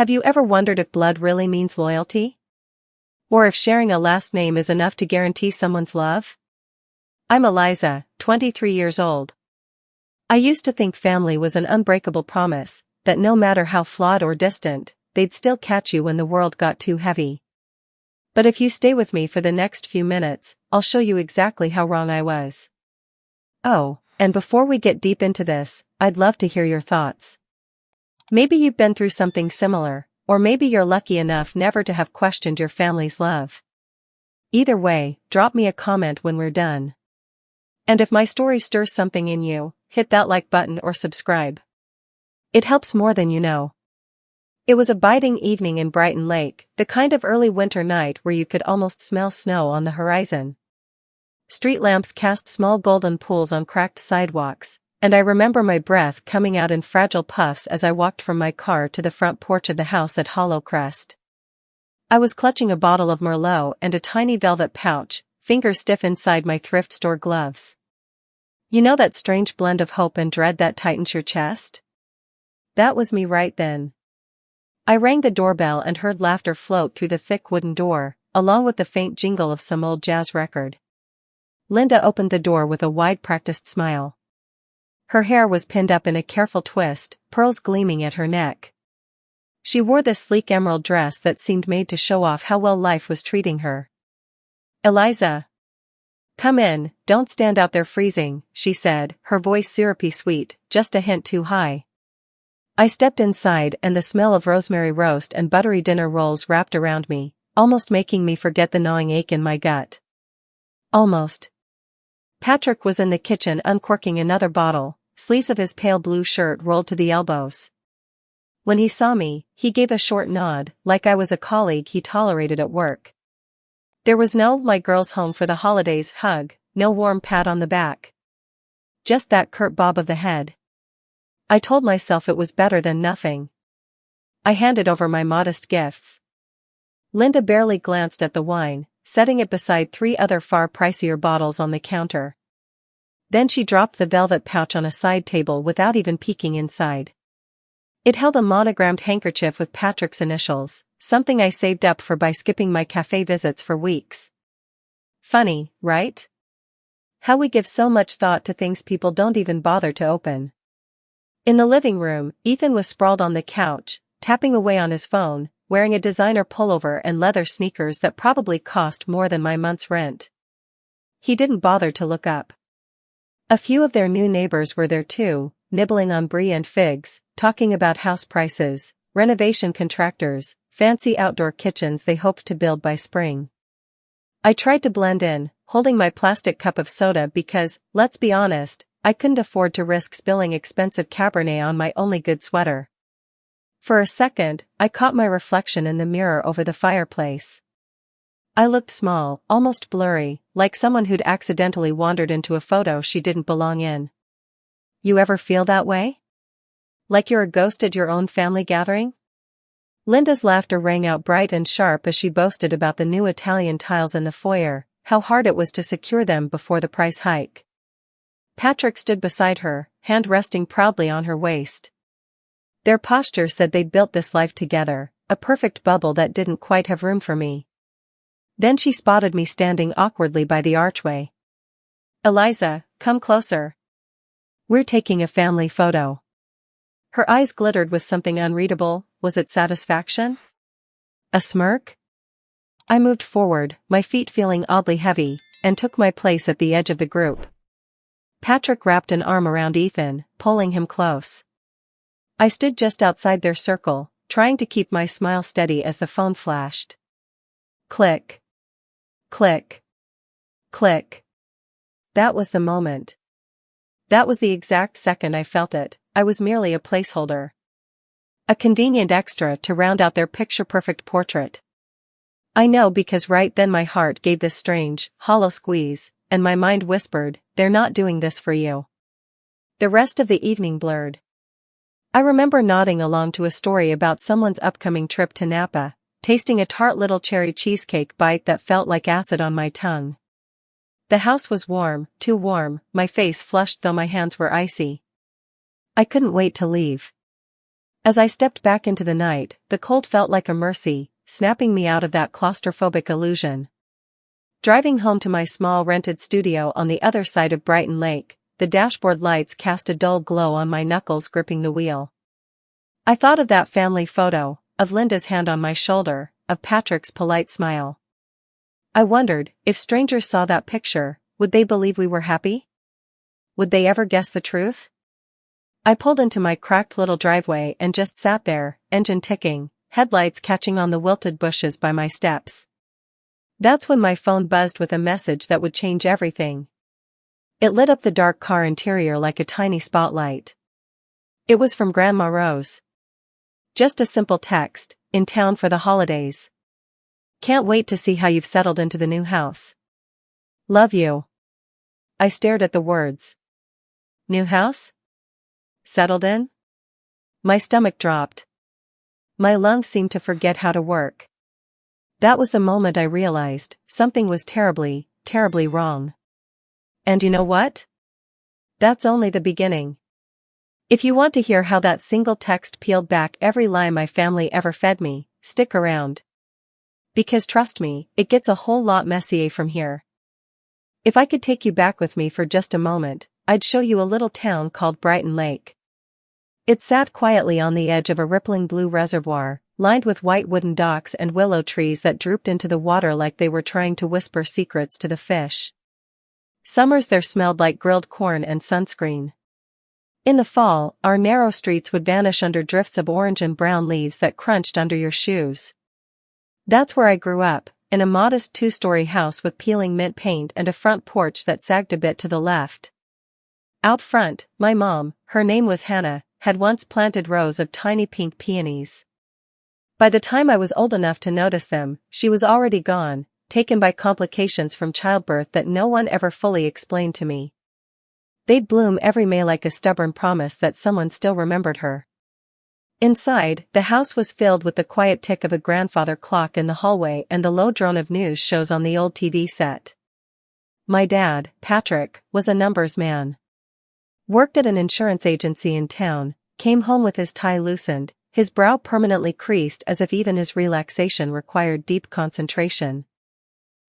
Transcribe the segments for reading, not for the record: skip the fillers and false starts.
Have you ever wondered if blood really means loyalty? Or if sharing a last name is enough to guarantee someone's love? I'm Eliza, 23 years old. I used to think family was an unbreakable promise, that no matter how flawed or distant, they'd still catch you when the world got too heavy. But if you stay with me for the next few minutes, I'll show you exactly how wrong I was. Oh, and before we get deep into this, I'd love to hear your thoughts. Maybe you've been through something similar, or maybe you're lucky enough never to have questioned your family's love. Either way, drop me a comment when we're done. And if my story stirs something in you, hit that like button or subscribe. It helps more than you know. It was a biting evening in Brighton Lake, the kind of early winter night where you could almost smell snow on the horizon. Street lamps cast small golden pools on cracked sidewalks, and I remember my breath coming out in fragile puffs as I walked from my car to the front porch of the house at Hollow Crest. I was clutching a bottle of Merlot and a tiny velvet pouch, fingers stiff inside my thrift store gloves. You know that strange blend of hope and dread that tightens your chest? That was me right then. I rang the doorbell and heard laughter float through the thick wooden door, along with the faint jingle of some old jazz record. Linda opened the door with a wide practiced smile. Her hair was pinned up in a careful twist, pearls gleaming at her neck. She wore this sleek emerald dress that seemed made to show off how well life was treating her. "Eliza. Come in, don't stand out there freezing," she said, her voice syrupy sweet, just a hint too high. I stepped inside and the smell of rosemary roast and buttery dinner rolls wrapped around me, almost making me forget the gnawing ache in my gut. Almost. Patrick was in the kitchen uncorking another bottle, sleeves of his pale blue shirt rolled to the elbows. When he saw me, he gave a short nod, like I was a colleague he tolerated at work. There was no "my girl's home for the holidays" hug, no warm pat on the back. Just that curt bob of the head. I told myself it was better than nothing. I handed over my modest gifts. Linda barely glanced at the wine, setting it beside 3 other far pricier bottles on the counter. Then she dropped the velvet pouch on a side table without even peeking inside. It held a monogrammed handkerchief with Patrick's initials, something I saved up for by skipping my cafe visits for weeks. Funny, right? How we give so much thought to things people don't even bother to open. In the living room, Ethan was sprawled on the couch, tapping away on his phone, wearing a designer pullover and leather sneakers that probably cost more than my month's rent. He didn't bother to look up. A few of their new neighbors were there too, nibbling on brie and figs, talking about house prices, renovation contractors, fancy outdoor kitchens they hoped to build by spring. I tried to blend in, holding my plastic cup of soda because, let's be honest, I couldn't afford to risk spilling expensive Cabernet on my only good sweater. For a second, I caught my reflection in the mirror over the fireplace. I looked small, almost blurry, like someone who'd accidentally wandered into a photo she didn't belong in. You ever feel that way? Like you're a ghost at your own family gathering? Linda's laughter rang out bright and sharp as she boasted about the new Italian tiles in the foyer, how hard it was to secure them before the price hike. Patrick stood beside her, hand resting proudly on her waist. Their posture said they'd built this life together, a perfect bubble that didn't quite have room for me. Then she spotted me standing awkwardly by the archway. "Eliza, come closer. We're taking a family photo." Her eyes glittered with something unreadable. Was it satisfaction? A smirk? I moved forward, my feet feeling oddly heavy, and took my place at the edge of the group. Patrick wrapped an arm around Ethan, pulling him close. I stood just outside their circle, trying to keep my smile steady as the phone flashed. Click. Click. Click. That was the moment. That was the exact second I felt it. I was merely a placeholder. A convenient extra to round out their picture-perfect portrait. I know because right then my heart gave this strange, hollow squeeze, and my mind whispered, "They're not doing this for you." The rest of the evening blurred. I remember nodding along to a story about someone's upcoming trip to Napa, tasting a tart little cherry cheesecake bite that felt like acid on my tongue. The house was warm, too warm, my face flushed though my hands were icy. I couldn't wait to leave. As I stepped back into the night, the cold felt like a mercy, snapping me out of that claustrophobic illusion. Driving home to my small rented studio on the other side of Brighton Lake, the dashboard lights cast a dull glow on my knuckles gripping the wheel. I thought of that family photo, of Linda's hand on my shoulder, of Patrick's polite smile. I wondered, if strangers saw that picture, would they believe we were happy? Would they ever guess the truth? I pulled into my cracked little driveway and just sat there, engine ticking, headlights catching on the wilted bushes by my steps. That's when my phone buzzed with a message that would change everything. It lit up the dark car interior like a tiny spotlight. It was from Grandma Rose. Just a simple text, in town for the holidays. Can't wait to see how you've settled into the new house. Love you. I stared at the words. New house? Settled in? My stomach dropped. My lungs seemed to forget how to work. That was the moment I realized something was terribly, terribly wrong. And you know what? That's only the beginning. If you want to hear how that single text peeled back every lie my family ever fed me, stick around. Because trust me, it gets a whole lot messier from here. If I could take you back with me for just a moment, I'd show you a little town called Brighton Lake. It sat quietly on the edge of a rippling blue reservoir, lined with white wooden docks and willow trees that drooped into the water like they were trying to whisper secrets to the fish. Summers there smelled like grilled corn and sunscreen. In the fall, our narrow streets would vanish under drifts of orange and brown leaves that crunched under your shoes. That's where I grew up, in a modest two-story house with peeling mint paint and a front porch that sagged a bit to the left. Out front, my mom, her name was Hannah, had once planted rows of tiny pink peonies. By the time I was old enough to notice them, she was already gone, taken by complications from childbirth that no one ever fully explained to me. They'd bloom every May like a stubborn promise that someone still remembered her. Inside, the house was filled with the quiet tick of a grandfather clock in the hallway and the low drone of news shows on the old TV set. My dad, Patrick, was a numbers man. Worked at an insurance agency in town, came home with his tie loosened, his brow permanently creased as if even his relaxation required deep concentration.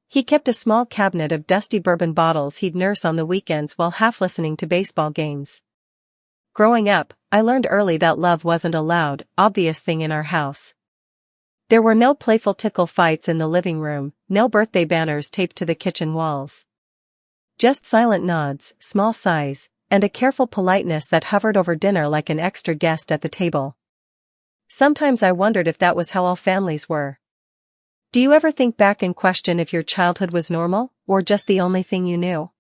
He kept a small cabinet of dusty bourbon bottles he'd nurse on the weekends while half listening to baseball games. Growing up, I learned early that love wasn't a loud, obvious thing in our house. There were no playful tickle fights in the living room, no birthday banners taped to the kitchen walls. Just silent nods, small sighs, and a careful politeness that hovered over dinner like an extra guest at the table. Sometimes I wondered if that was how all families were. Do you ever think back and question if your childhood was normal, or just the only thing you knew?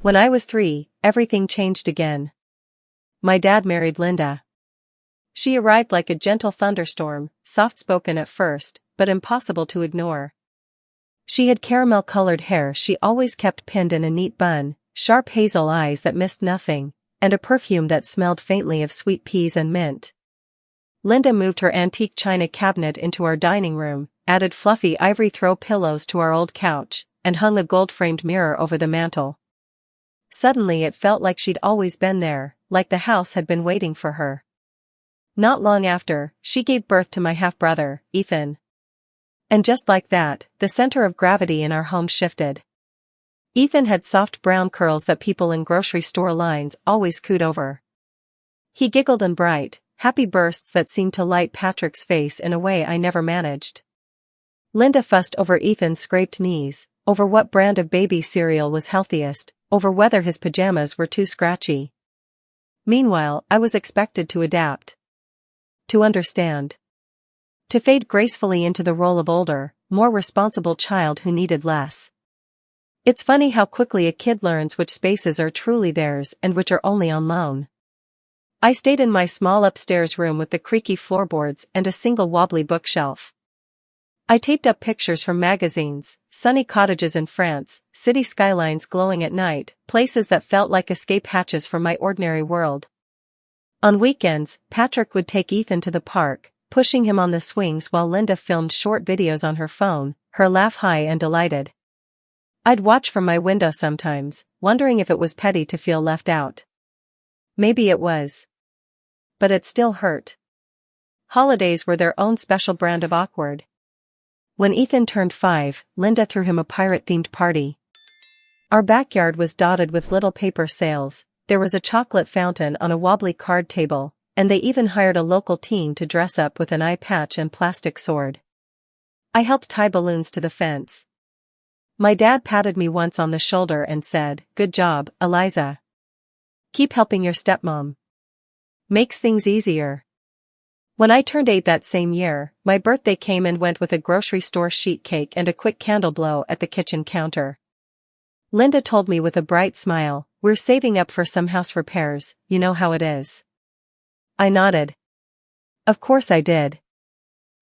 When I was 3, everything changed again. My dad married Linda. She arrived like a gentle thunderstorm, soft-spoken at first, but impossible to ignore. She had caramel-colored hair she always kept pinned in a neat bun, sharp hazel eyes that missed nothing, and a perfume that smelled faintly of sweet peas and mint. Linda moved her antique china cabinet into our dining room, added fluffy ivory throw pillows to our old couch, and hung a gold-framed mirror over the mantel. Suddenly it felt like she'd always been there, like the house had been waiting for her. Not long after, she gave birth to my half-brother, Ethan. And just like that, the center of gravity in our home shifted. Ethan had soft brown curls that people in grocery store lines always cooed over. He giggled in bright, happy bursts that seemed to light Patrick's face in a way I never managed. Linda fussed over Ethan's scraped knees, over what brand of baby cereal was healthiest, over whether his pajamas were too scratchy. Meanwhile, I was expected to adapt. To understand. To fade gracefully into the role of older, more responsible child who needed less. It's funny how quickly a kid learns which spaces are truly theirs and which are only on loan. I stayed in my small upstairs room with the creaky floorboards and a single wobbly bookshelf. I taped up pictures from magazines, sunny cottages in France, city skylines glowing at night, places that felt like escape hatches from my ordinary world. On weekends, Patrick would take Ethan to the park, pushing him on the swings while Linda filmed short videos on her phone, her laugh high and delighted. I'd watch from my window sometimes, wondering if it was petty to feel left out. Maybe it was. But it still hurt. Holidays were their own special brand of awkward. When Ethan turned 5, Linda threw him a pirate-themed party. Our backyard was dotted with little paper sails, there was a chocolate fountain on a wobbly card table, and they even hired a local teen to dress up with an eye patch and plastic sword. I helped tie balloons to the fence. My dad patted me once on the shoulder and said, "Good job, Eliza. Keep helping your stepmom. Makes things easier." When I turned 8 that same year, my birthday came and went with a grocery store sheet cake and a quick candle blow at the kitchen counter. Linda told me with a bright smile, "We're saving up for some house repairs, you know how it is." I nodded. Of course I did.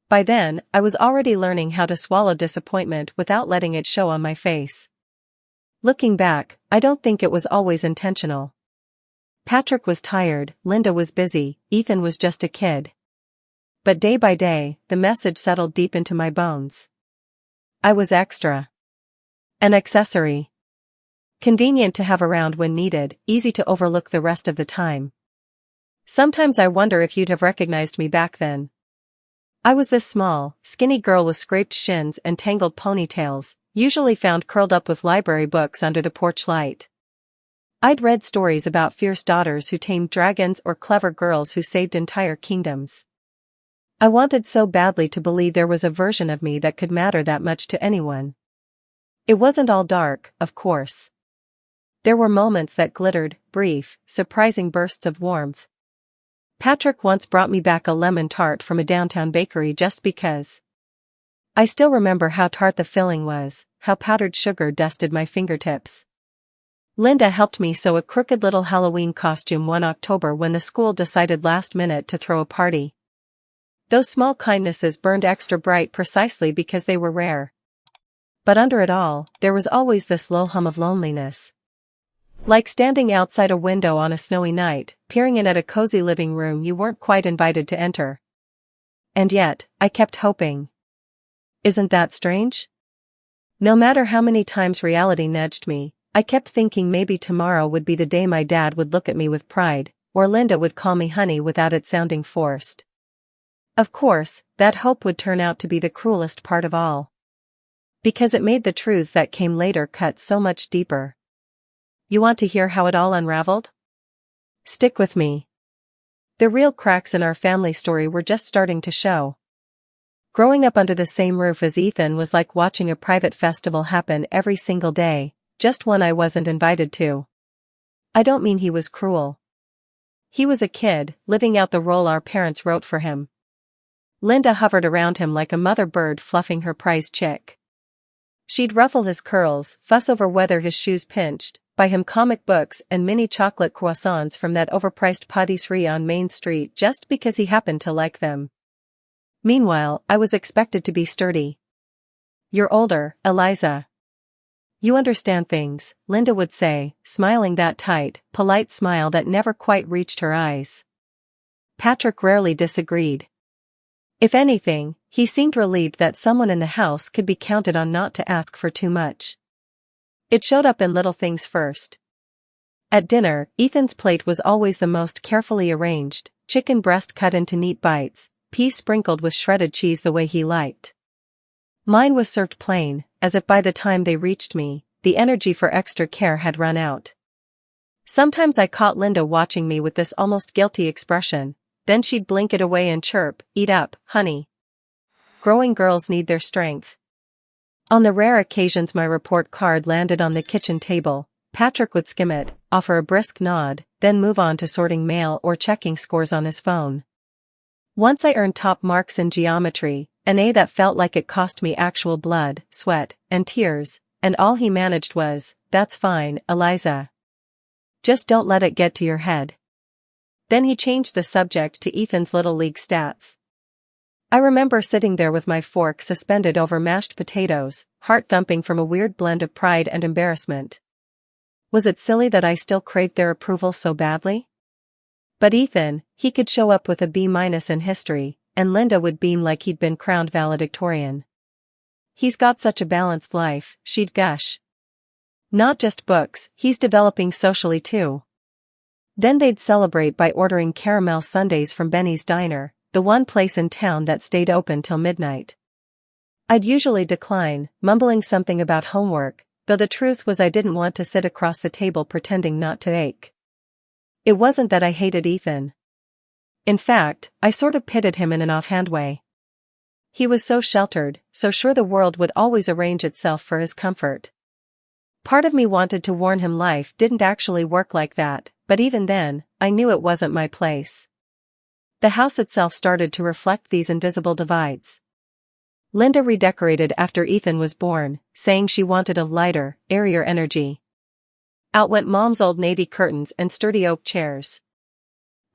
By then, I was already learning how to swallow disappointment without letting it show on my face. Looking back, I don't think it was always intentional. Patrick was tired, Linda was busy, Ethan was just a kid. But day by day, the message settled deep into my bones. I was extra. An accessory. Convenient to have around when needed, easy to overlook the rest of the time. Sometimes I wonder if you'd have recognized me back then. I was this small, skinny girl with scraped shins and tangled ponytails, usually found curled up with library books under the porch light. I'd read stories about fierce daughters who tamed dragons or clever girls who saved entire kingdoms. I wanted so badly to believe there was a version of me that could matter that much to anyone. It wasn't all dark, of course. There were moments that glittered, brief, surprising bursts of warmth. Patrick once brought me back a lemon tart from a downtown bakery just because. I still remember how tart the filling was, how powdered sugar dusted my fingertips. Linda helped me sew a crooked little Halloween costume one October when the school decided last minute to throw a party. Those small kindnesses burned extra bright precisely because they were rare. But under it all, there was always this low hum of loneliness. Like standing outside a window on a snowy night, peering in at a cozy living room you weren't quite invited to enter. And yet, I kept hoping. Isn't that strange? No matter how many times reality nudged me, I kept thinking maybe tomorrow would be the day my dad would look at me with pride, or Linda would call me honey without it sounding forced. Of course, that hope would turn out to be the cruelest part of all. Because it made the truths that came later cut so much deeper. You want to hear how it all unraveled? Stick with me. The real cracks in our family story were just starting to show. Growing up under the same roof as Ethan was like watching a private festival happen every single day, just one I wasn't invited to. I don't mean he was cruel. He was a kid, living out the role our parents wrote for him. Linda hovered around him like a mother bird fluffing her prize chick. She'd ruffle his curls, fuss over whether his shoes pinched, buy him comic books and mini chocolate croissants from that overpriced patisserie on Main Street just because he happened to like them. Meanwhile, I was expected to be sturdy. "You're older, Eliza. You understand things," Linda would say, smiling that tight, polite smile that never quite reached her eyes. Patrick rarely disagreed. If anything, he seemed relieved that someone in the house could be counted on not to ask for too much. It showed up in little things first. At dinner, Ethan's plate was always the most carefully arranged, chicken breast cut into neat bites, peas sprinkled with shredded cheese the way he liked. Mine was served plain, as if by the time they reached me, the energy for extra care had run out. Sometimes I caught Linda watching me with this almost guilty expression, then she'd blink it away and chirp, "Eat up, honey." Growing girls need their strength. On the rare occasions my report card landed on the kitchen table, Patrick would skim it, offer a brisk nod, then move on to sorting mail or checking scores on his phone. Once I earned top marks in geometry, an A that felt like it cost me actual blood, sweat, and tears, and all he managed was, "That's fine, Eliza. Just don't let it get to your head." Then he changed the subject to Ethan's Little League stats. I remember sitting there with my fork suspended over mashed potatoes, heart thumping from a weird blend of pride and embarrassment. Was it silly that I still craved their approval so badly? But Ethan, he could show up with a B- in history, and Linda would beam like he'd been crowned valedictorian. "He's got such a balanced life," she'd gush. "Not just books, he's developing socially too." Then they'd celebrate by ordering caramel sundaes from Benny's Diner, the one place in town that stayed open till midnight. I'd usually decline, mumbling something about homework, though the truth was I didn't want to sit across the table pretending not to ache. It wasn't that I hated Ethan. In fact, I sort of pitied him in an offhand way. He was so sheltered, so sure the world would always arrange itself for his comfort. Part of me wanted to warn him life didn't actually work like that, but even then, I knew it wasn't my place. The house itself started to reflect these invisible divides. Linda redecorated after Ethan was born, saying she wanted a lighter, airier energy. Out went Mom's old navy curtains and sturdy oak chairs.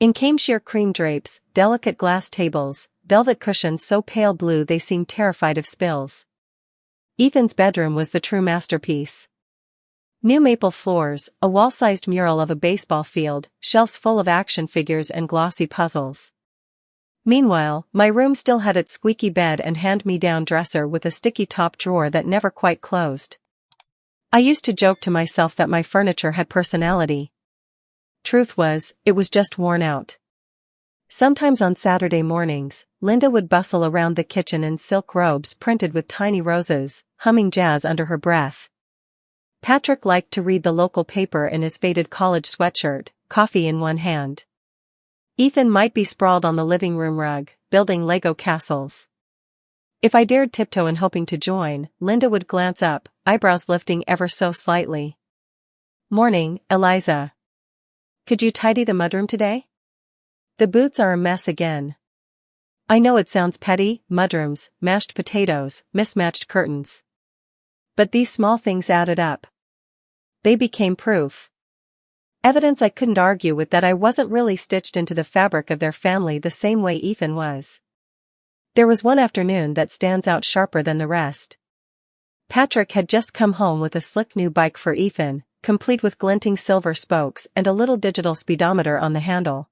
In came sheer cream drapes, delicate glass tables, velvet cushions so pale blue they seemed terrified of spills. Ethan's bedroom was the true masterpiece. New maple floors, a wall-sized mural of a baseball field, shelves full of action figures and glossy puzzles. Meanwhile, my room still had its squeaky bed and hand-me-down dresser with a sticky top drawer that never quite closed. I used to joke to myself that my furniture had personality. Truth was, it was just worn out. Sometimes on Saturday mornings, Linda would bustle around the kitchen in silk robes printed with tiny roses, humming jazz under her breath. Patrick liked to read the local paper in his faded college sweatshirt, coffee in one hand. Ethan might be sprawled on the living room rug, building Lego castles. If I dared tiptoe in hoping to join, Linda would glance up, eyebrows lifting ever so slightly. "Morning, Eliza. Could you tidy the mudroom today? The boots are a mess again." I know it sounds petty, mudrooms, mashed potatoes, mismatched curtains. But these small things added up. They became proof. Evidence I couldn't argue with that I wasn't really stitched into the fabric of their family the same way Ethan was. There was one afternoon that stands out sharper than the rest. Patrick had just come home with a slick new bike for Ethan, complete with glinting silver spokes and a little digital speedometer on the handle.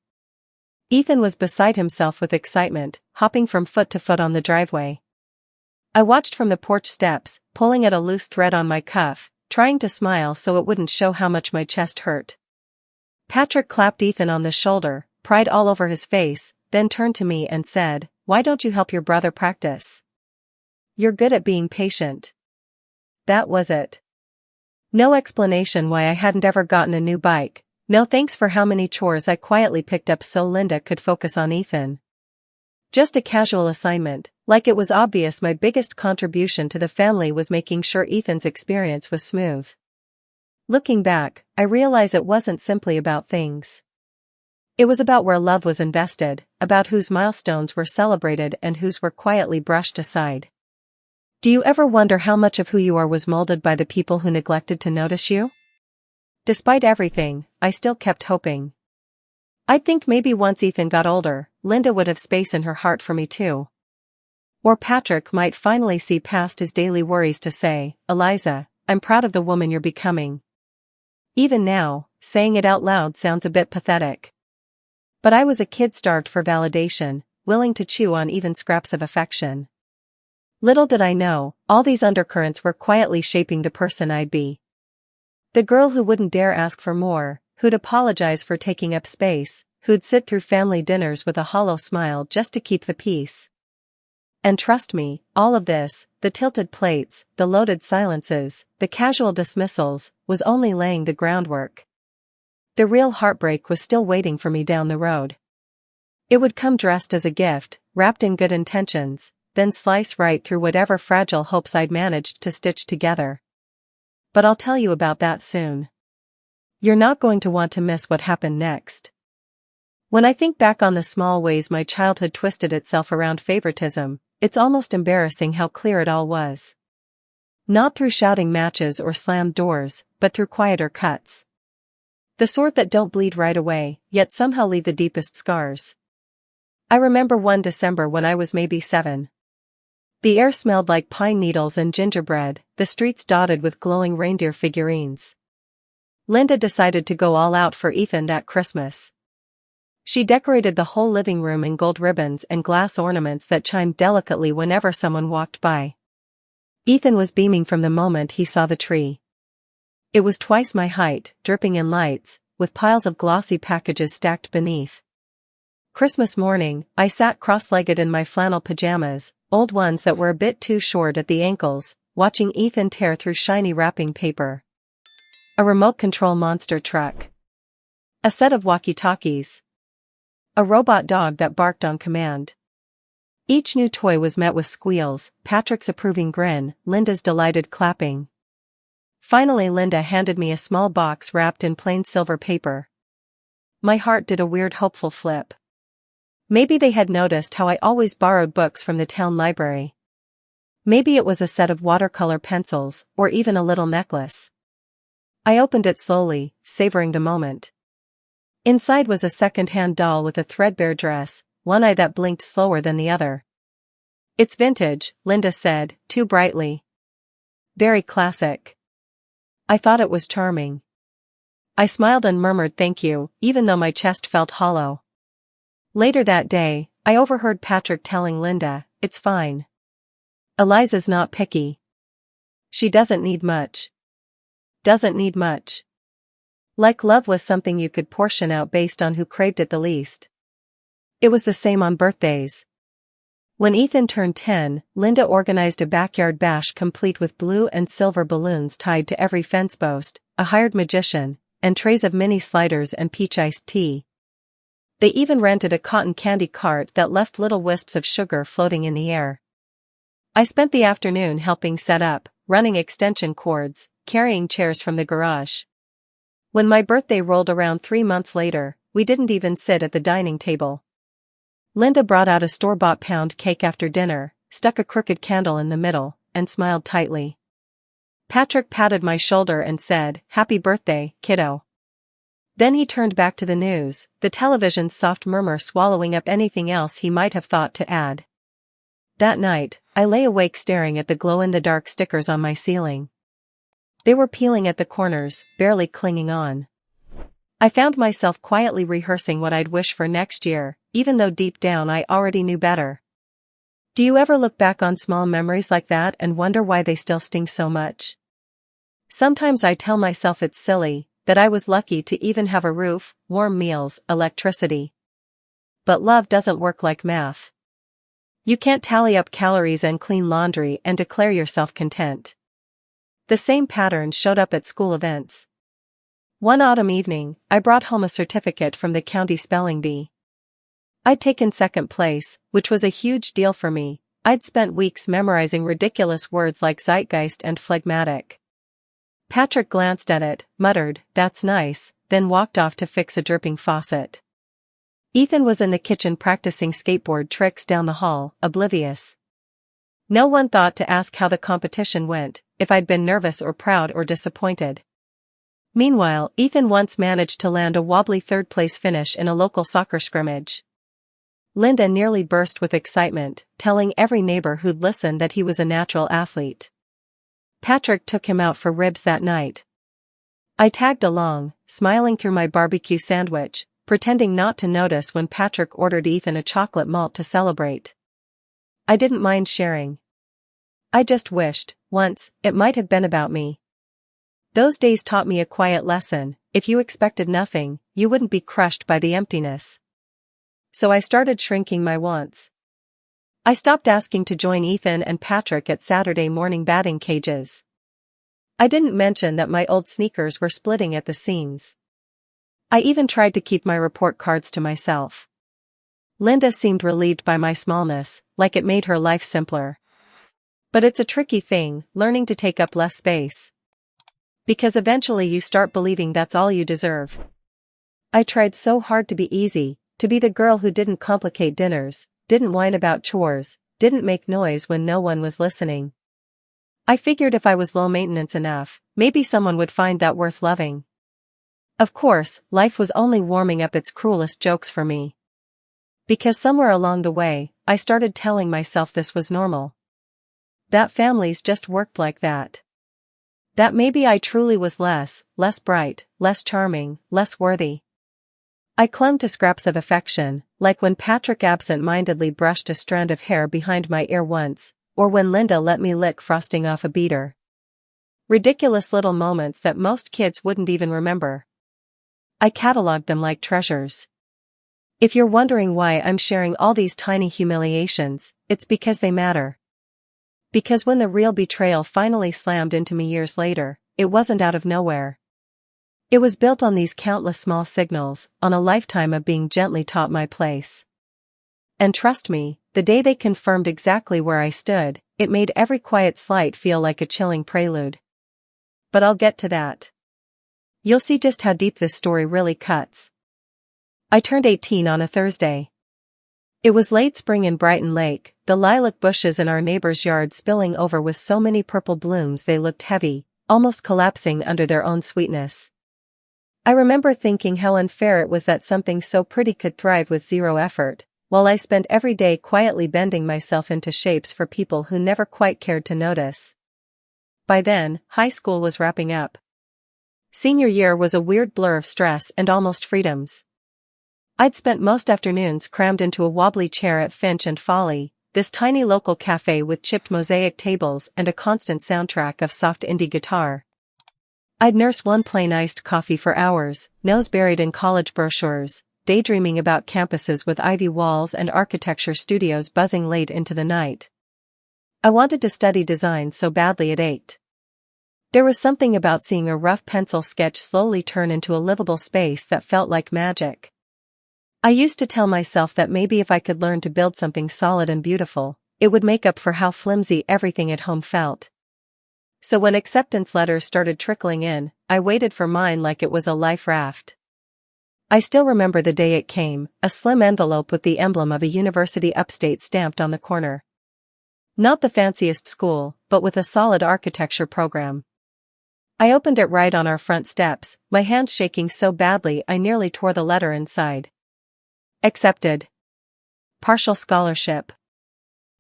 Ethan was beside himself with excitement, hopping from foot to foot on the driveway. I watched from the porch steps, pulling at a loose thread on my cuff, trying to smile so it wouldn't show how much my chest hurt. Patrick clapped Ethan on the shoulder, pride all over his face, then turned to me and said, "Why don't you help your brother practice? You're good at being patient." That was it. No explanation why I hadn't ever gotten a new bike, no thanks for how many chores I quietly picked up so Linda could focus on Ethan. Just a casual assignment, like it was obvious my biggest contribution to the family was making sure Ethan's experience was smooth. Looking back, I realize it wasn't simply about things. It was about where love was invested, about whose milestones were celebrated and whose were quietly brushed aside. Do you ever wonder how much of who you are was molded by the people who neglected to notice you? Despite everything, I still kept hoping. I'd think maybe once Ethan got older, Linda would have space in her heart for me too. Or Patrick might finally see past his daily worries to say, "Eliza, I'm proud of the woman you're becoming." Even now, saying it out loud sounds a bit pathetic. But I was a kid starved for validation, willing to chew on even scraps of affection. Little did I know, all these undercurrents were quietly shaping the person I'd be. The girl who wouldn't dare ask for more, who'd apologize for taking up space, who'd sit through family dinners with a hollow smile just to keep the peace. And trust me, all of this, the tilted plates, the loaded silences, the casual dismissals, was only laying the groundwork. The real heartbreak was still waiting for me down the road. It would come dressed as a gift, wrapped in good intentions, then slice right through whatever fragile hopes I'd managed to stitch together. But I'll tell you about that soon. You're not going to want to miss what happened next. When I think back on the small ways my childhood twisted itself around favoritism, it's almost embarrassing how clear it all was. Not through shouting matches or slammed doors, but through quieter cuts. The sort that don't bleed right away, yet somehow leave the deepest scars. I remember one December when I was maybe 7. The air smelled like pine needles and gingerbread, the streets dotted with glowing reindeer figurines. Linda decided to go all out for Ethan that Christmas. She decorated the whole living room in gold ribbons and glass ornaments that chimed delicately whenever someone walked by. Ethan was beaming from the moment he saw the tree. It was twice my height, dripping in lights, with piles of glossy packages stacked beneath. Christmas morning, I sat cross-legged in my flannel pajamas, old ones that were a bit too short at the ankles, watching Ethan tear through shiny wrapping paper. A remote control monster truck. A set of walkie-talkies. A robot dog that barked on command. Each new toy was met with squeals, Patrick's approving grin, Linda's delighted clapping. Finally, Linda handed me a small box wrapped in plain silver paper. My heart did a weird hopeful flip. Maybe they had noticed how I always borrowed books from the town library. Maybe it was a set of watercolor pencils, or even a little necklace. I opened it slowly, savoring the moment. Inside was a second-hand doll with a threadbare dress, one eye that blinked slower than the other. "It's vintage," Linda said, too brightly. "Very classic." I thought it was charming. I smiled and murmured thank you, even though my chest felt hollow. Later that day, I overheard Patrick telling Linda, "It's fine. Eliza's not picky. She doesn't need much. Doesn't need much." Like love was something you could portion out based on who craved it the least. It was the same on birthdays. When Ethan turned 10, Linda organized a backyard bash complete with blue and silver balloons tied to every fence post, a hired magician, and trays of mini sliders and peach iced tea. They even rented a cotton candy cart that left little wisps of sugar floating in the air. I spent the afternoon helping set up, running extension cords, carrying chairs from the garage. When my birthday rolled around 3 months later, we didn't even sit at the dining table. Linda brought out a store-bought pound cake after dinner, stuck a crooked candle in the middle, and smiled tightly. Patrick patted my shoulder and said, "Happy birthday, kiddo." Then he turned back to the news, the television's soft murmur swallowing up anything else he might have thought to add. That night, I lay awake staring at the glow-in-the-dark stickers on my ceiling. They were peeling at the corners, barely clinging on. I found myself quietly rehearsing what I'd wish for next year, even though deep down I already knew better. Do you ever look back on small memories like that and wonder why they still sting so much? Sometimes I tell myself it's silly, that I was lucky to even have a roof, warm meals, electricity. But love doesn't work like math. You can't tally up calories and clean laundry and declare yourself content. The same pattern showed up at school events. One autumn evening, I brought home a certificate from the county spelling bee. I'd taken second place, which was a huge deal for me. I'd spent weeks memorizing ridiculous words like zeitgeist and phlegmatic. Patrick glanced at it, muttered, "That's nice," then walked off to fix a dripping faucet. Ethan was in the kitchen practicing skateboard tricks down the hall, oblivious. No one thought to ask how the competition went, if I'd been nervous or proud or disappointed. Meanwhile, Ethan once managed to land a wobbly third-place finish in a local soccer scrimmage. Linda nearly burst with excitement, telling every neighbor who'd listened that he was a natural athlete. Patrick took him out for ribs that night. I tagged along, smiling through my barbecue sandwich, pretending not to notice when Patrick ordered Ethan a chocolate malt to celebrate. I didn't mind sharing. I just wished, once, it might have been about me. Those days taught me a quiet lesson: if you expected nothing, you wouldn't be crushed by the emptiness. So I started shrinking my wants. I stopped asking to join Ethan and Patrick at Saturday morning batting cages. I didn't mention that my old sneakers were splitting at the seams. I even tried to keep my report cards to myself. Linda seemed relieved by my smallness, like it made her life simpler. But it's a tricky thing, learning to take up less space. Because eventually you start believing that's all you deserve. I tried so hard to be easy, to be the girl who didn't complicate dinners, didn't whine about chores, didn't make noise when no one was listening. I figured if I was low maintenance enough, maybe someone would find that worth loving. Of course, life was only warming up its cruelest jokes for me. Because somewhere along the way, I started telling myself this was normal. That families just worked like that. That maybe I truly was less bright, less charming, less worthy. I clung to scraps of affection, like when Patrick absent-mindedly brushed a strand of hair behind my ear once, or when Linda let me lick frosting off a beater. Ridiculous little moments that most kids wouldn't even remember. I cataloged them like treasures. If you're wondering why I'm sharing all these tiny humiliations, it's because they matter. Because when the real betrayal finally slammed into me years later, it wasn't out of nowhere. It was built on these countless small signals, on a lifetime of being gently taught my place. And trust me, the day they confirmed exactly where I stood, it made every quiet slight feel like a chilling prelude. But I'll get to that. You'll see just how deep this story really cuts. I turned 18 on a Thursday. It was late spring in Brighton Lake, the lilac bushes in our neighbor's yard spilling over with so many purple blooms they looked heavy, almost collapsing under their own sweetness. I remember thinking how unfair it was that something so pretty could thrive with zero effort, while I spent every day quietly bending myself into shapes for people who never quite cared to notice. By then, high school was wrapping up. Senior year was a weird blur of stress and almost freedoms. I'd spent most afternoons crammed into a wobbly chair at Finch and Folly, this tiny local cafe with chipped mosaic tables and a constant soundtrack of soft indie guitar. I'd nurse one plain iced coffee for hours, nose buried in college brochures, daydreaming about campuses with ivy walls and architecture studios buzzing late into the night. I wanted to study design so badly it ached. There was something about seeing a rough pencil sketch slowly turn into a livable space that felt like magic. I used to tell myself that maybe if I could learn to build something solid and beautiful, it would make up for how flimsy everything at home felt. So when acceptance letters started trickling in, I waited for mine like it was a life raft. I still remember the day it came, a slim envelope with the emblem of a university upstate stamped on the corner. Not the fanciest school, but with a solid architecture program. I opened it right on our front steps, my hands shaking so badly I nearly tore the letter inside. Accepted. Partial scholarship.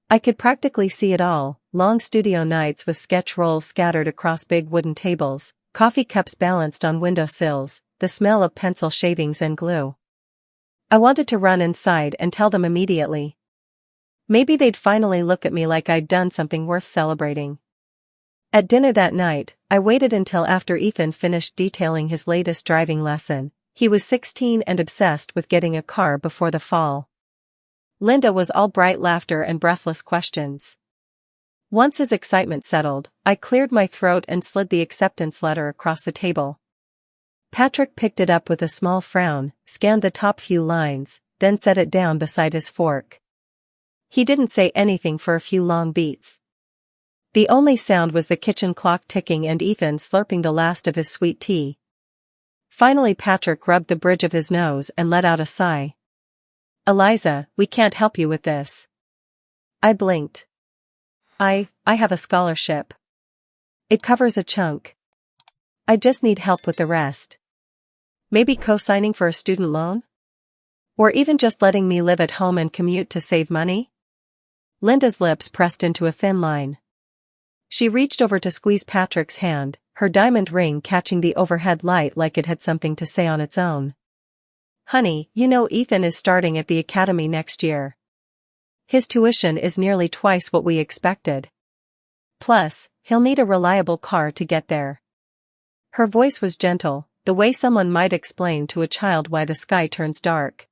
I could practically see it all, long studio nights with sketch rolls scattered across big wooden tables, coffee cups balanced on window sills, the smell of pencil shavings and glue. I wanted to run inside and tell them immediately. Maybe they'd finally look at me like I'd done something worth celebrating. At dinner that night, I waited until after Ethan finished detailing his latest driving lesson. He was 16 and obsessed with getting a car before the fall. Linda was all bright laughter and breathless questions. Once his excitement settled, I cleared my throat and slid the acceptance letter across the table. Patrick picked it up with a small frown, scanned the top few lines, then set it down beside his fork. He didn't say anything for a few long beats. The only sound was the kitchen clock ticking and Ethan slurping the last of his sweet tea. Finally Patrick rubbed the bridge of his nose and let out a sigh. Eliza, we can't help you with this. I blinked. I have a scholarship. It covers a chunk. I just need help with the rest. Maybe co-signing for a student loan? Or even just letting me live at home and commute to save money? Linda's lips pressed into a thin line. She reached over to squeeze Patrick's hand, her diamond ring catching the overhead light like it had something to say on its own. Honey, you know Ethan is starting at the academy next year. His tuition is nearly twice what we expected. Plus, he'll need a reliable car to get there. Her voice was gentle, the way someone might explain to a child why the sky turns dark.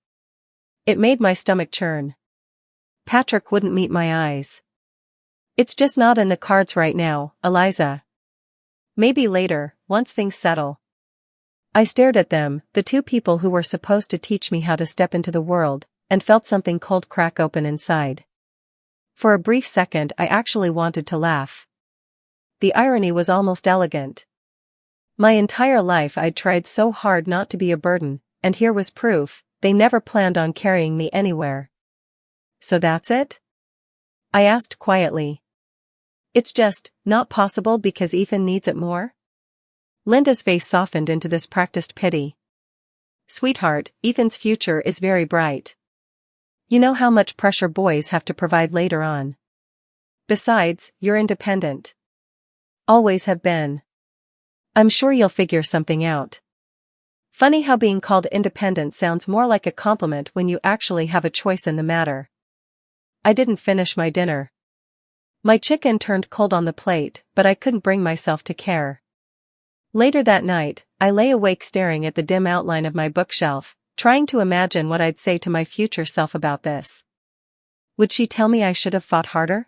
It made my stomach churn. Patrick wouldn't meet my eyes. It's just not in the cards right now, Eliza. Maybe later, once things settle. I stared at them, the two people who were supposed to teach me how to step into the world, and felt something cold crack open inside. For a brief second I actually wanted to laugh. The irony was almost elegant. My entire life I'd tried so hard not to be a burden, and here was proof, they never planned on carrying me anywhere. So that's it? I asked quietly. It's just not possible because Ethan needs it more? Linda's face softened into this practiced pity. Sweetheart, Ethan's future is very bright. You know how much pressure boys have to provide later on. Besides, you're independent. Always have been. I'm sure you'll figure something out. Funny how being called independent sounds more like a compliment when you actually have a choice in the matter. I didn't finish my dinner. My chicken turned cold on the plate, but I couldn't bring myself to care. Later that night, I lay awake staring at the dim outline of my bookshelf, trying to imagine what I'd say to my future self about this. Would she tell me I should have fought harder?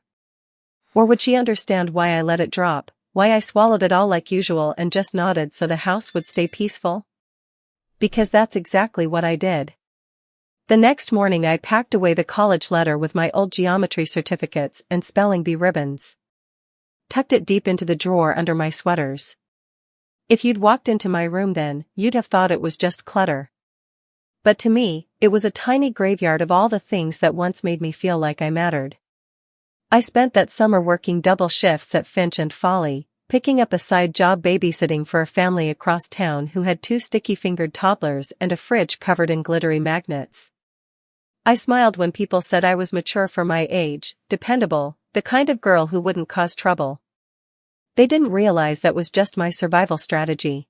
Or would she understand why I let it drop, why I swallowed it all like usual and just nodded so the house would stay peaceful? Because that's exactly what I did. The next morning I packed away the college letter with my old geometry certificates and spelling bee ribbons. Tucked it deep into the drawer under my sweaters. If you'd walked into my room then, you'd have thought it was just clutter. But to me, it was a tiny graveyard of all the things that once made me feel like I mattered. I spent that summer working double shifts at Finch and Folly, picking up a side job babysitting for a family across town who had 2 sticky-fingered toddlers and a fridge covered in glittery magnets. I smiled when people said I was mature for my age, dependable, the kind of girl who wouldn't cause trouble. They didn't realize that was just my survival strategy.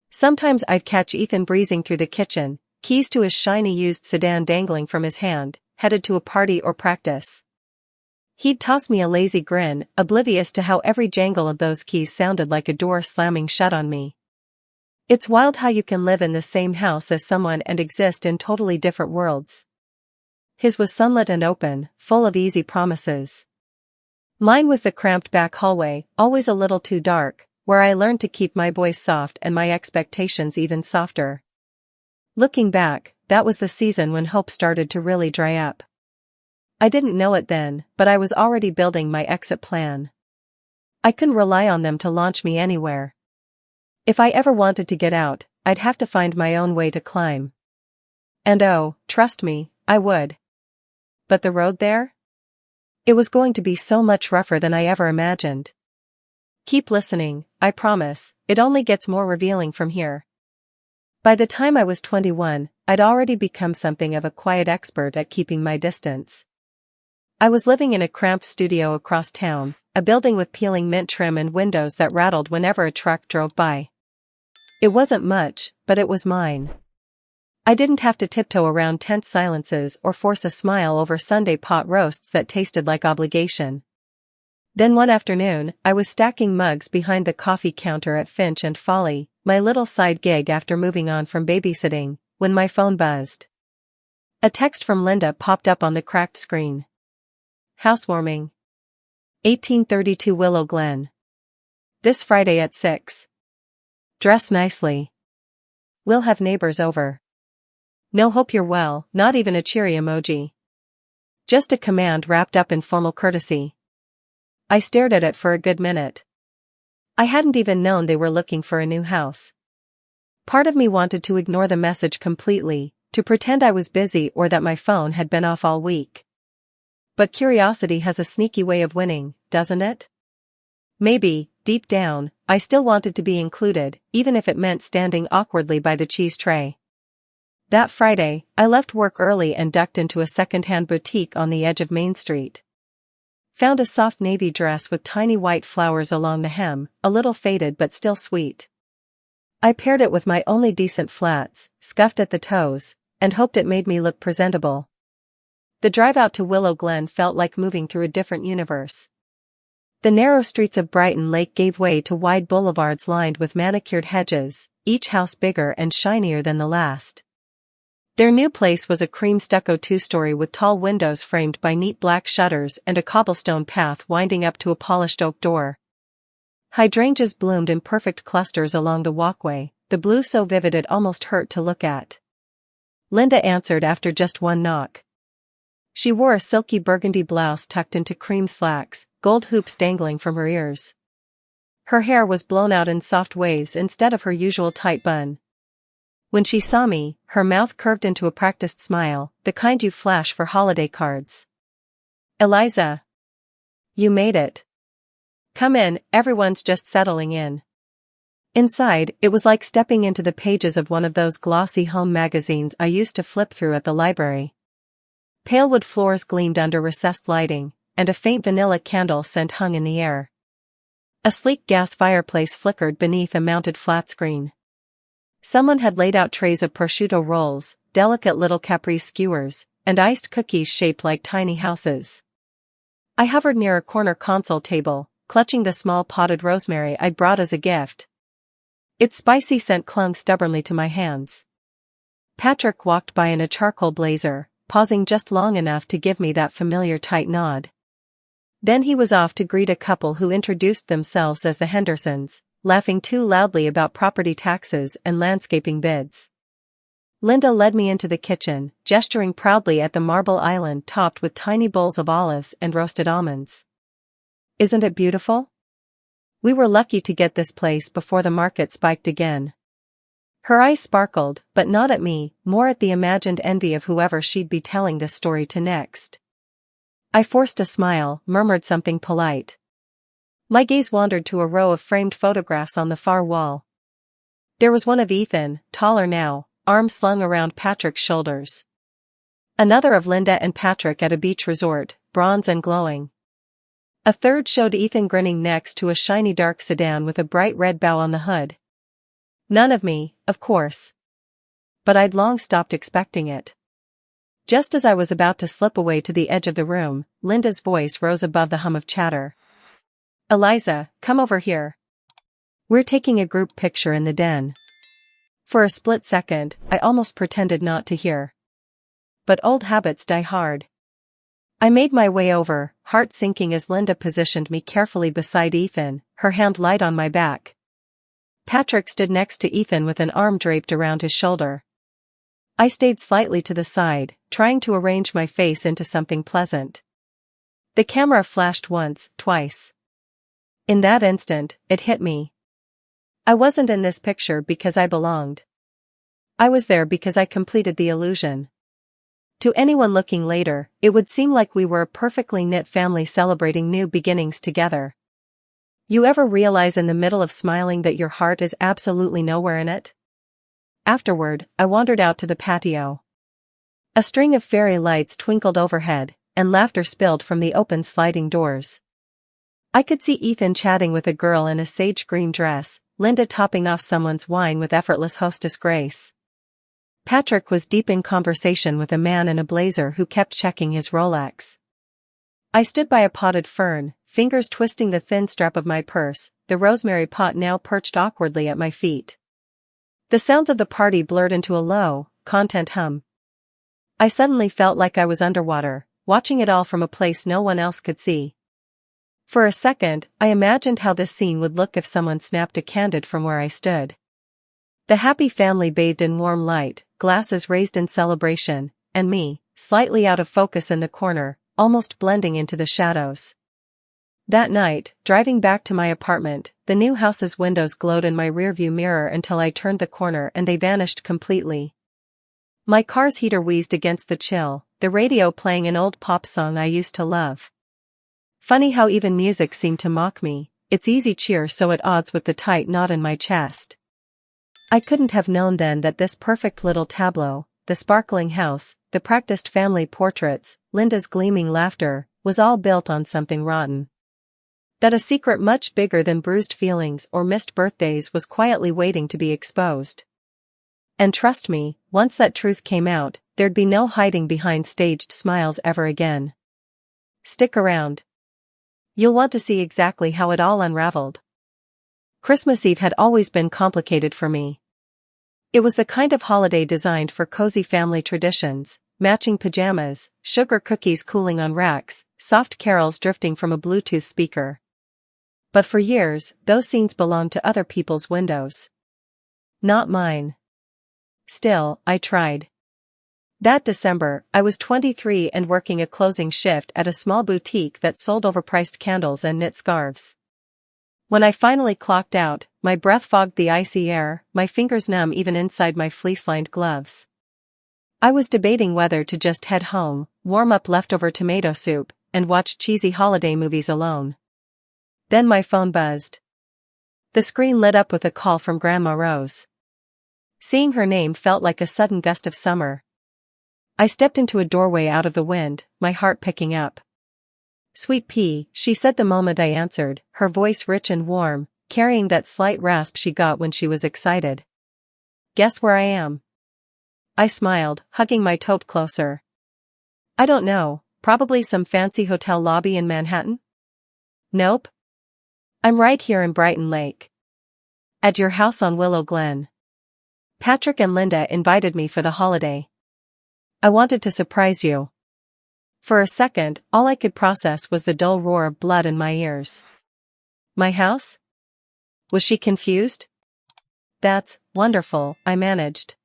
Sometimes I'd catch Ethan breezing through the kitchen, keys to his shiny used sedan dangling from his hand, headed to a party or practice. He'd toss me a lazy grin, oblivious to how every jangle of those keys sounded like a door slamming shut on me. It's wild how you can live in the same house as someone and exist in totally different worlds. His was sunlit and open, full of easy promises. Mine was the cramped back hallway, always a little too dark, where I learned to keep my voice soft and my expectations even softer. Looking back, that was the season when hope started to really dry up. I didn't know it then, but I was already building my exit plan. I couldn't rely on them to launch me anywhere. If I ever wanted to get out, I'd have to find my own way to climb. And oh, trust me, I would. But the road there? It was going to be so much rougher than I ever imagined. Keep listening, I promise, it only gets more revealing from here. By the time I was 21, I'd already become something of a quiet expert at keeping my distance. I was living in a cramped studio across town, a building with peeling mint trim and windows that rattled whenever a truck drove by. It wasn't much, but it was mine. I didn't have to tiptoe around tense silences or force a smile over Sunday pot roasts that tasted like obligation. Then one afternoon, I was stacking mugs behind the coffee counter at Finch and Folly, my little side gig after moving on from babysitting, when my phone buzzed. A text from Linda popped up on the cracked screen. Housewarming. 1832 Willow Glen. This Friday at 6. Dress nicely. We'll have neighbors over. No, hope you're well, not even a cheery emoji. Just a command wrapped up in formal courtesy. I stared at it for a good minute. I hadn't even known they were looking for a new house. Part of me wanted to ignore the message completely, to pretend I was busy or that my phone had been off all week. But curiosity has a sneaky way of winning, doesn't it? Maybe, deep down, I still wanted to be included, even if it meant standing awkwardly by the cheese tray. That Friday, I left work early and ducked into a second-hand boutique on the edge of Main Street. Found a soft navy dress with tiny white flowers along the hem, a little faded but still sweet. I paired it with my only decent flats, scuffed at the toes, and hoped it made me look presentable. The drive out to Willow Glen felt like moving through a different universe. The narrow streets of Brighton Lake gave way to wide boulevards lined with manicured hedges, each house bigger and shinier than the last. Their new place was a cream stucco 2-story with tall windows framed by neat black shutters and a cobblestone path winding up to a polished oak door. Hydrangeas bloomed in perfect clusters along the walkway, the blue so vivid it almost hurt to look at. Linda answered after just one knock. She wore a silky burgundy blouse tucked into cream slacks, gold hoops dangling from her ears. Her hair was blown out in soft waves instead of her usual tight bun. When she saw me, her mouth curved into a practiced smile, the kind you flash for holiday cards. Eliza. You made it. Come in, everyone's just settling in. Inside, it was like stepping into the pages of one of those glossy home magazines I used to flip through at the library. Pale wood floors gleamed under recessed lighting, and a faint vanilla candle scent hung in the air. A sleek gas fireplace flickered beneath a mounted flat screen. Someone had laid out trays of prosciutto rolls, delicate little caprese skewers, and iced cookies shaped like tiny houses. I hovered near a corner console table, clutching the small potted rosemary I'd brought as a gift. Its spicy scent clung stubbornly to my hands. Patrick walked by in a charcoal blazer, pausing just long enough to give me that familiar tight nod. Then he was off to greet a couple who introduced themselves as the Hendersons, laughing too loudly about property taxes and landscaping bids. Linda led me into the kitchen, gesturing proudly at the marble island topped with tiny bowls of olives and roasted almonds. "Isn't it beautiful? We were lucky to get this place before the market spiked again." Her eyes sparkled, but not at me, more at the imagined envy of whoever she'd be telling this story to next. I forced a smile, murmured something polite. My gaze wandered to a row of framed photographs on the far wall. There was one of Ethan, taller now, arms slung around Patrick's shoulders. Another of Linda and Patrick at a beach resort, bronze and glowing. A third showed Ethan grinning next to a shiny dark sedan with a bright red bow on the hood. None of me, of course. But I'd long stopped expecting it. Just as I was about to slip away to the edge of the room, Linda's voice rose above the hum of chatter. "Eliza, come over here. We're taking a group picture in the den." For a split second, I almost pretended not to hear. But old habits die hard. I made my way over, heart sinking as Linda positioned me carefully beside Ethan, her hand light on my back. Patrick stood next to Ethan with an arm draped around his shoulder. I stayed slightly to the side, trying to arrange my face into something pleasant. The camera flashed once, twice. In that instant, it hit me. I wasn't in this picture because I belonged. I was there because I completed the illusion. To anyone looking later, it would seem like we were a perfectly knit family celebrating new beginnings together. You ever realize in the middle of smiling that your heart is absolutely nowhere in it? Afterward, I wandered out to the patio. A string of fairy lights twinkled overhead, and laughter spilled from the open sliding doors. I could see Ethan chatting with a girl in a sage green dress, Linda topping off someone's wine with effortless hostess grace. Patrick was deep in conversation with a man in a blazer who kept checking his Rolex. I stood by a potted fern, fingers twisting the thin strap of my purse, the rosemary pot now perched awkwardly at my feet. The sounds of the party blurred into a low, content hum. I suddenly felt like I was underwater, watching it all from a place no one else could see. For a second, I imagined how this scene would look if someone snapped a candid from where I stood. The happy family bathed in warm light, glasses raised in celebration, and me, slightly out of focus in the corner, almost blending into the shadows. That night, driving back to my apartment, the new house's windows glowed in my rearview mirror until I turned the corner and they vanished completely. My car's heater wheezed against the chill, the radio playing an old pop song I used to love. Funny how even music seemed to mock me, its easy cheer so at odds with the tight knot in my chest. I couldn't have known then that this perfect little tableau, the sparkling house, the practiced family portraits, Linda's gleaming laughter, was all built on something rotten. That a secret much bigger than bruised feelings or missed birthdays was quietly waiting to be exposed. And trust me, once that truth came out, there'd be no hiding behind staged smiles ever again. Stick around. You'll want to see exactly how it all unraveled. Christmas Eve had always been complicated for me. It was the kind of holiday designed for cozy family traditions, matching pajamas, sugar cookies cooling on racks, soft carols drifting from a Bluetooth speaker. But for years, those scenes belonged to other people's windows. Not mine. Still, I tried. That December, I was 23 and working a closing shift at a small boutique that sold overpriced candles and knit scarves. When I finally clocked out, my breath fogged the icy air, my fingers numb even inside my fleece-lined gloves. I was debating whether to just head home, warm up leftover tomato soup, and watch cheesy holiday movies alone. Then my phone buzzed. The screen lit up with a call from Grandma Rose. Seeing her name felt like a sudden gust of summer. I stepped into a doorway out of the wind, my heart picking up. "Sweet pea," she said the moment I answered, her voice rich and warm, carrying that slight rasp she got when she was excited. "Guess where I am?" I smiled, hugging my taupe closer. "I don't know, probably some fancy hotel lobby in Manhattan?" "Nope. I'm right here in Brighton Lake. At your house on Willow Glen." Patrick and Linda invited me for the holiday. I wanted to surprise you. For a second, all I could process was the dull roar of blood in my ears. My house? Was she confused? That's wonderful, I managed.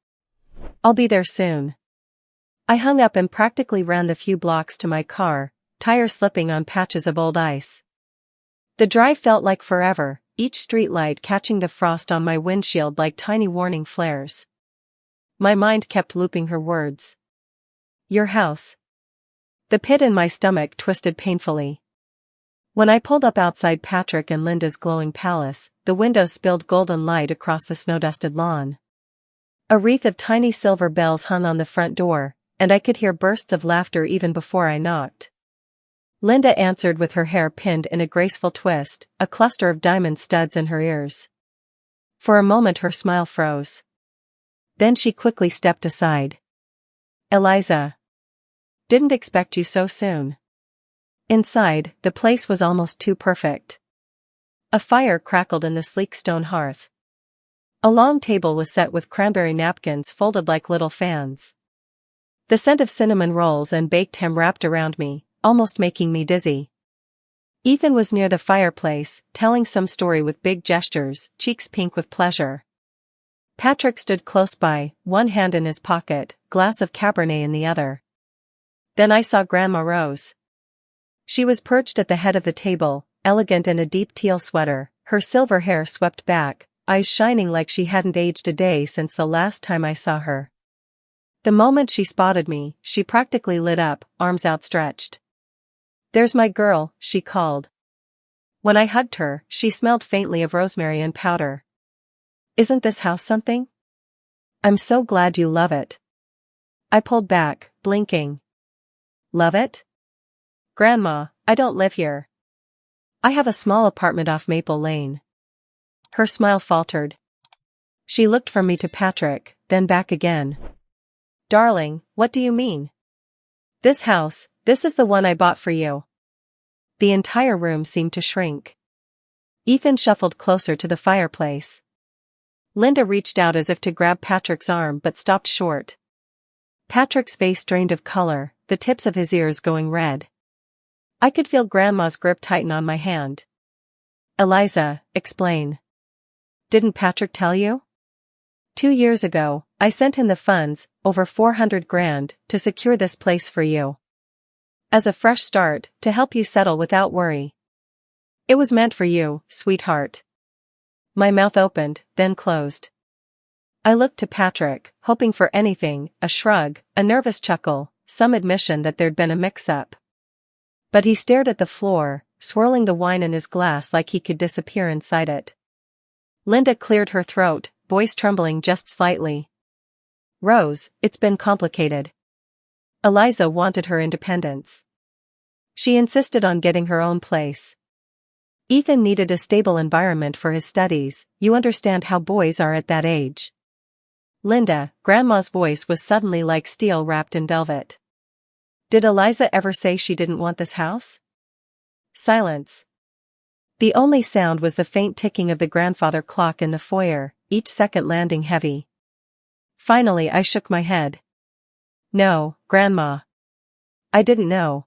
I'll be there soon. I hung up and practically ran the few blocks to my car, tires slipping on patches of old ice. The drive felt like forever, each streetlight catching the frost on my windshield like tiny warning flares. My mind kept looping her words. Your house. The pit in my stomach twisted painfully. When I pulled up outside Patrick and Linda's glowing palace, the windows spilled golden light across the snow-dusted lawn. A wreath of tiny silver bells hung on the front door, and I could hear bursts of laughter even before I knocked. Linda answered with her hair pinned in a graceful twist, a cluster of diamond studs in her ears. For a moment her smile froze. Then she quickly stepped aside. Eliza. Didn't expect you so soon. Inside, the place was almost too perfect. A fire crackled in the sleek stone hearth. A long table was set with cranberry napkins folded like little fans. The scent of cinnamon rolls and baked ham wrapped around me, almost making me dizzy. Ethan was near the fireplace, telling some story with big gestures, cheeks pink with pleasure. Patrick stood close by, one hand in his pocket, glass of Cabernet in the other. Then I saw Grandma Rose. She was perched at the head of the table, elegant in a deep teal sweater, her silver hair swept back, eyes shining like she hadn't aged a day since the last time I saw her. The moment she spotted me, she practically lit up, arms outstretched. There's my girl, she called. When I hugged her, she smelled faintly of rosemary and powder. Isn't this house something? I'm so glad you love it. I pulled back, blinking. Love it? Grandma, I don't live here. I have a small apartment off Maple Lane. Her smile faltered. She looked from me to Patrick, then back again. Darling, what do you mean? This house, this is the one I bought for you. The entire room seemed to shrink. Ethan shuffled closer to the fireplace. Linda reached out as if to grab Patrick's arm but stopped short. Patrick's face drained of color, the tips of his ears going red. I could feel Grandma's grip tighten on my hand. Eliza, explain. Didn't Patrick tell you? 2 years ago, I sent him the funds, over 400 grand, to secure this place for you. As a fresh start, to help you settle without worry. It was meant for you, sweetheart. My mouth opened, then closed. I looked to Patrick, hoping for anything, a shrug, a nervous chuckle, some admission that there'd been a mix-up. But he stared at the floor, swirling the wine in his glass like he could disappear inside it. Linda cleared her throat, voice trembling just slightly. Rose, it's been complicated. Eliza wanted her independence. She insisted on getting her own place. Ethan needed a stable environment for his studies, you understand how boys are at that age. Linda, Grandma's voice was suddenly like steel wrapped in velvet. Did Eliza ever say she didn't want this house? Silence. The only sound was the faint ticking of the grandfather clock in the foyer, each second landing heavy. Finally I shook my head. No, Grandma. I didn't know.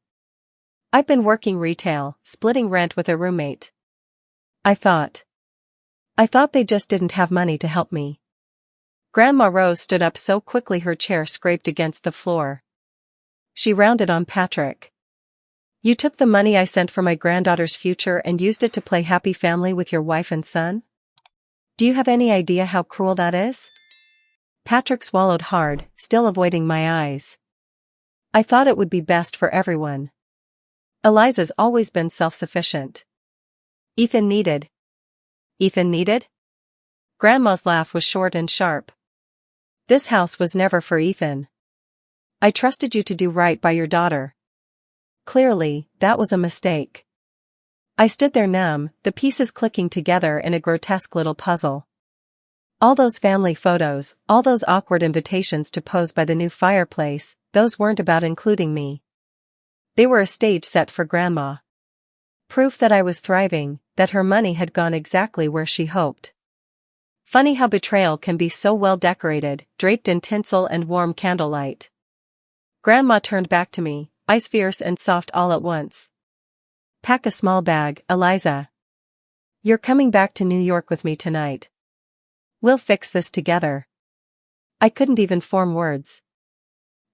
I've been working retail, splitting rent with a roommate. I thought they just didn't have money to help me. Grandma Rose stood up so quickly her chair scraped against the floor. She rounded on Patrick. You took the money I sent for my granddaughter's future and used it to play happy family with your wife and son? Do you have any idea how cruel that is? Patrick swallowed hard, still avoiding my eyes. I thought it would be best for everyone. Eliza's always been self-sufficient. Ethan needed. Ethan needed? Grandma's laugh was short and sharp. This house was never for Ethan. I trusted you to do right by your daughter. Clearly, that was a mistake. I stood there numb, the pieces clicking together in a grotesque little puzzle. All those family photos, all those awkward invitations to pose by the new fireplace, those weren't about including me. They were a stage set for Grandma. Proof that I was thriving, that her money had gone exactly where she hoped. Funny how betrayal can be so well decorated, draped in tinsel and warm candlelight. Grandma turned back to me, eyes fierce and soft all at once. Pack a small bag, Eliza. You're coming back to New York with me tonight. We'll fix this together. I couldn't even form words.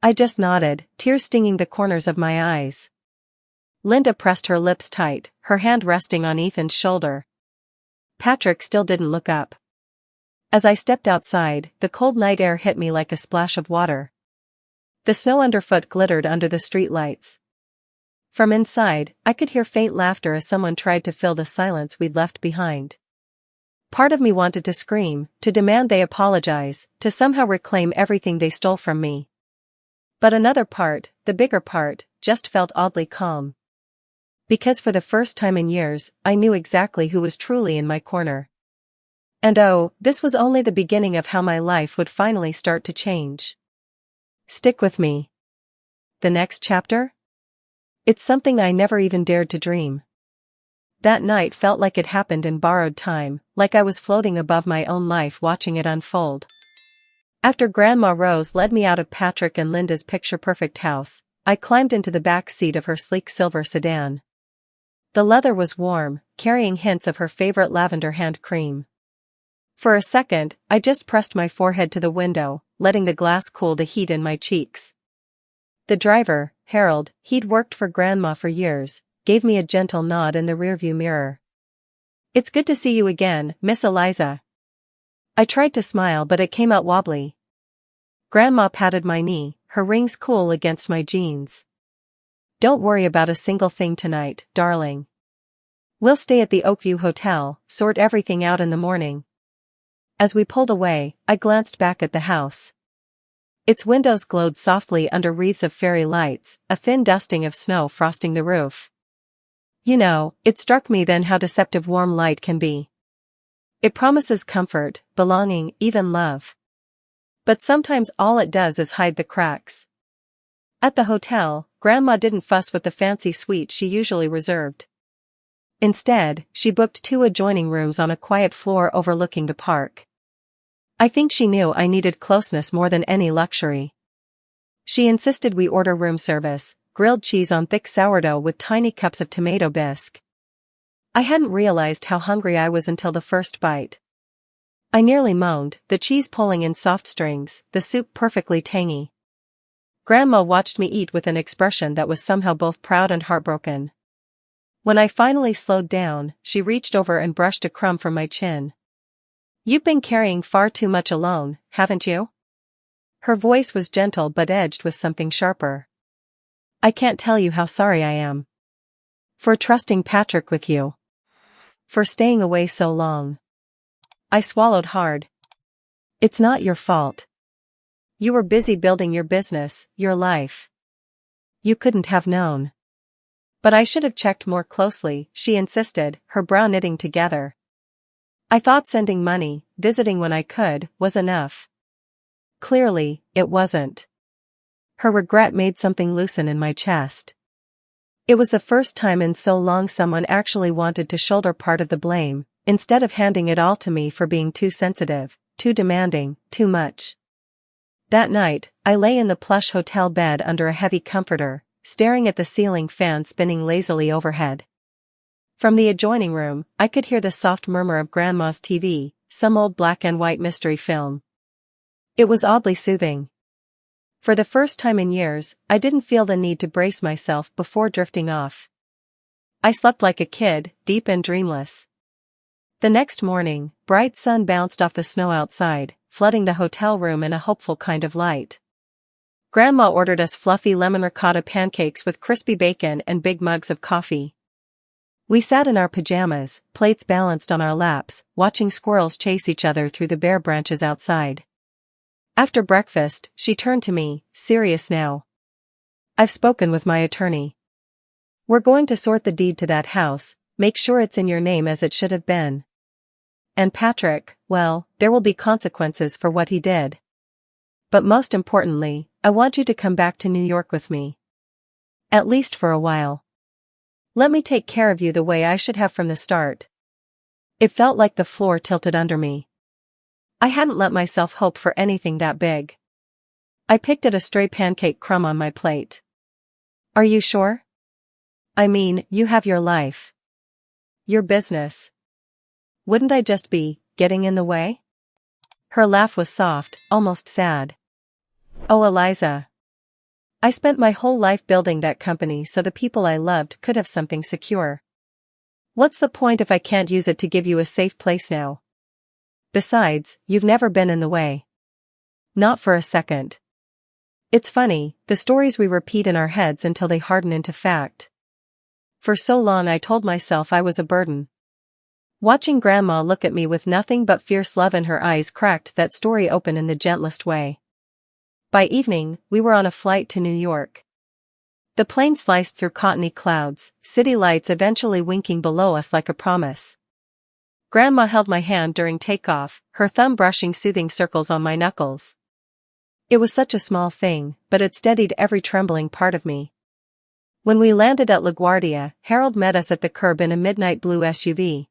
I just nodded, tears stinging the corners of my eyes. Linda pressed her lips tight, her hand resting on Ethan's shoulder. Patrick still didn't look up. As I stepped outside, the cold night air hit me like a splash of water. The snow underfoot glittered under the streetlights. From inside, I could hear faint laughter as someone tried to fill the silence we'd left behind. Part of me wanted to scream, to demand they apologize, to somehow reclaim everything they stole from me. But another part, the bigger part, just felt oddly calm. Because for the first time in years, I knew exactly who was truly in my corner. And oh, this was only the beginning of how my life would finally start to change. Stick with me. The next chapter? It's something I never even dared to dream. That night felt like it happened in borrowed time, like I was floating above my own life watching it unfold. After Grandma Rose led me out of Patrick and Linda's picture-perfect house, I climbed into the back seat of her sleek silver sedan. The leather was warm, carrying hints of her favorite lavender hand cream. For a second, I just pressed my forehead to the window, letting the glass cool the heat in my cheeks. The driver, Harold, he'd worked for Grandma for years, gave me a gentle nod in the rearview mirror. It's good to see you again, Miss Eliza. I tried to smile but it came out wobbly. Grandma patted my knee, her rings cool against my jeans. Don't worry about a single thing tonight, darling. We'll stay at the Oakview Hotel, sort everything out in the morning. As we pulled away, I glanced back at the house. Its windows glowed softly under wreaths of fairy lights, a thin dusting of snow frosting the roof. You know, it struck me then how deceptive warm light can be. It promises comfort, belonging, even love. But sometimes all it does is hide the cracks. At the hotel, Grandma didn't fuss with the fancy suite she usually reserved. Instead, she booked 2 adjoining rooms on a quiet floor overlooking the park. I think she knew I needed closeness more than any luxury. She insisted we order room service, grilled cheese on thick sourdough with tiny cups of tomato bisque. I hadn't realized how hungry I was until the first bite. I nearly moaned, the cheese pulling in soft strings, the soup perfectly tangy. Grandma watched me eat with an expression that was somehow both proud and heartbroken. When I finally slowed down, she reached over and brushed a crumb from my chin. You've been carrying far too much alone, haven't you? Her voice was gentle but edged with something sharper. I can't tell you how sorry I am. For trusting Patrick with you. For staying away so long. I swallowed hard. It's not your fault. You were busy building your business, your life. You couldn't have known. But I should have checked more closely, she insisted, her brow knitting together. I thought sending money, visiting when I could, was enough. Clearly, it wasn't. Her regret made something loosen in my chest. It was the first time in so long someone actually wanted to shoulder part of the blame, instead of handing it all to me for being too sensitive, too demanding, too much. That night, I lay in the plush hotel bed under a heavy comforter, staring at the ceiling fan spinning lazily overhead. From the adjoining room, I could hear the soft murmur of Grandma's TV, some old black and white mystery film. It was oddly soothing. For the first time in years, I didn't feel the need to brace myself before drifting off. I slept like a kid, deep and dreamless. The next morning, bright sun bounced off the snow outside, flooding the hotel room in a hopeful kind of light. Grandma ordered us fluffy lemon ricotta pancakes with crispy bacon and big mugs of coffee. We sat in our pajamas, plates balanced on our laps, watching squirrels chase each other through the bare branches outside. After breakfast, she turned to me, serious now. I've spoken with my attorney. We're going to sort the deed to that house, make sure it's in your name as it should have been. And Patrick, well, there will be consequences for what he did. But most importantly, I want you to come back to New York with me. At least for a while. Let me take care of you the way I should have from the start. It felt like the floor tilted under me. I hadn't let myself hope for anything that big. I picked at a stray pancake crumb on my plate. Are you sure? I mean, you have your life. Your business. Wouldn't I just be getting in the way? Her laugh was soft, almost sad. Oh, Eliza. I spent my whole life building that company so the people I loved could have something secure. What's the point if I can't use it to give you a safe place now? Besides, you've never been in the way. Not for a second. It's funny, the stories we repeat in our heads until they harden into fact. For so long I told myself I was a burden. Watching Grandma look at me with nothing but fierce love in her eyes cracked that story open in the gentlest way. By evening, we were on a flight to New York. The plane sliced through cottony clouds, city lights eventually winking below us like a promise. Grandma held my hand during takeoff, her thumb brushing soothing circles on my knuckles. It was such a small thing, but it steadied every trembling part of me. When we landed at LaGuardia, Harold met us at the curb in a midnight blue SUV.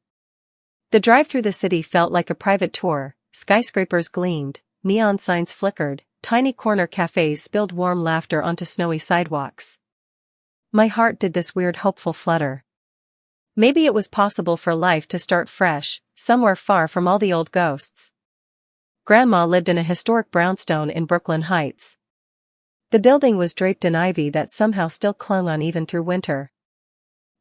The drive through the city felt like a private tour, skyscrapers gleamed, neon signs flickered, tiny corner cafes spilled warm laughter onto snowy sidewalks. My heart did this weird hopeful flutter. Maybe it was possible for life to start fresh, somewhere far from all the old ghosts. Grandma lived in a historic brownstone in Brooklyn Heights. The building was draped in ivy that somehow still clung on even through winter.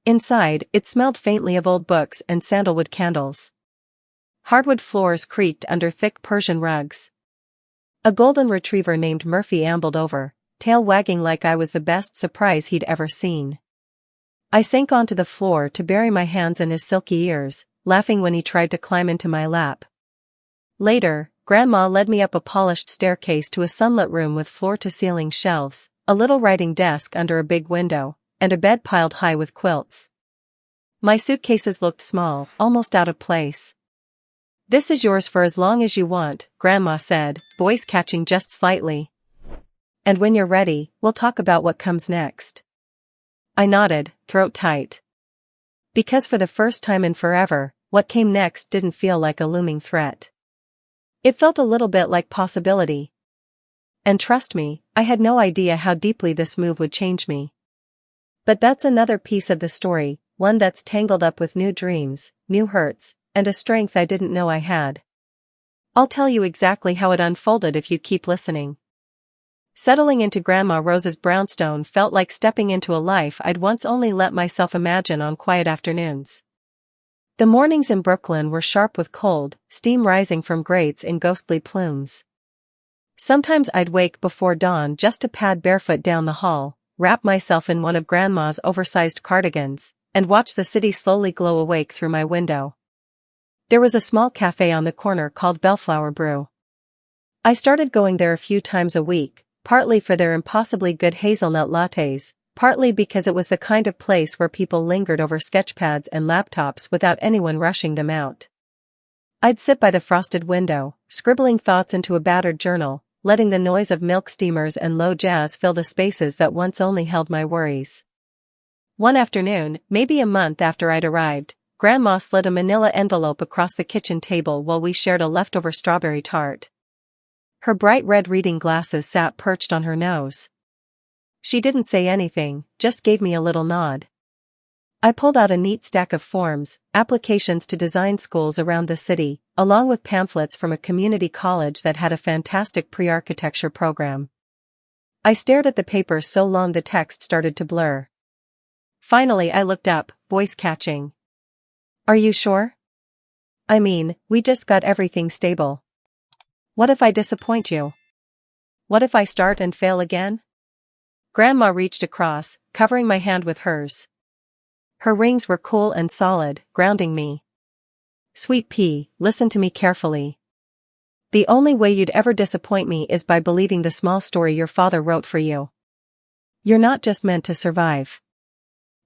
Inside, it smelled faintly of old books and sandalwood candles. Hardwood floors creaked under thick Persian rugs. A golden retriever named Murphy ambled over, tail wagging like I was the best surprise he'd ever seen. I sank onto the floor to bury my hands in his silky ears, laughing when he tried to climb into my lap. Later, Grandma led me up a polished staircase to a sunlit room with floor-to-ceiling shelves, a little writing desk under a big window, and a bed piled high with quilts. My suitcases looked small, almost out of place. "This is yours for as long as you want," Grandma said, voice catching just slightly. "And when you're ready, we'll talk about what comes next." I nodded, throat tight. Because for the first time in forever, what came next didn't feel like a looming threat. It felt a little bit like possibility. And trust me, I had no idea how deeply this move would change me. But that's another piece of the story, one that's tangled up with new dreams, new hurts, and a strength I didn't know I had. I'll tell you exactly how it unfolded if you keep listening. Settling into Grandma Rose's brownstone felt like stepping into a life I'd once only let myself imagine on quiet afternoons. The mornings in Brooklyn were sharp with cold, steam rising from grates in ghostly plumes. Sometimes I'd wake before dawn just to pad barefoot down the hall, wrap myself in one of Grandma's oversized cardigans, and watch the city slowly glow awake through my window. There was a small cafe on the corner called Bellflower Brew. I started going there a few times a week, partly for their impossibly good hazelnut lattes, partly because it was the kind of place where people lingered over sketchpads and laptops without anyone rushing them out. I'd sit by the frosted window, scribbling thoughts into a battered journal, letting the noise of milk steamers and low jazz fill the spaces that once only held my worries. One afternoon, maybe a month after I'd arrived, Grandma slid a manila envelope across the kitchen table while we shared a leftover strawberry tart. Her bright red reading glasses sat perched on her nose. She didn't say anything, just gave me a little nod. I pulled out a neat stack of forms, applications to design schools around the city, along with pamphlets from a community college that had a fantastic pre-architecture program. I stared at the papers so long the text started to blur. Finally I looked up, voice catching. "Are you sure? I mean, we just got everything stable. What if I disappoint you? What if I start and fail again?" Grandma reached across, covering my hand with hers. Her rings were cool and solid, grounding me. "Sweet pea, listen to me carefully. The only way you'd ever disappoint me is by believing the small story your father wrote for you. You're not just meant to survive.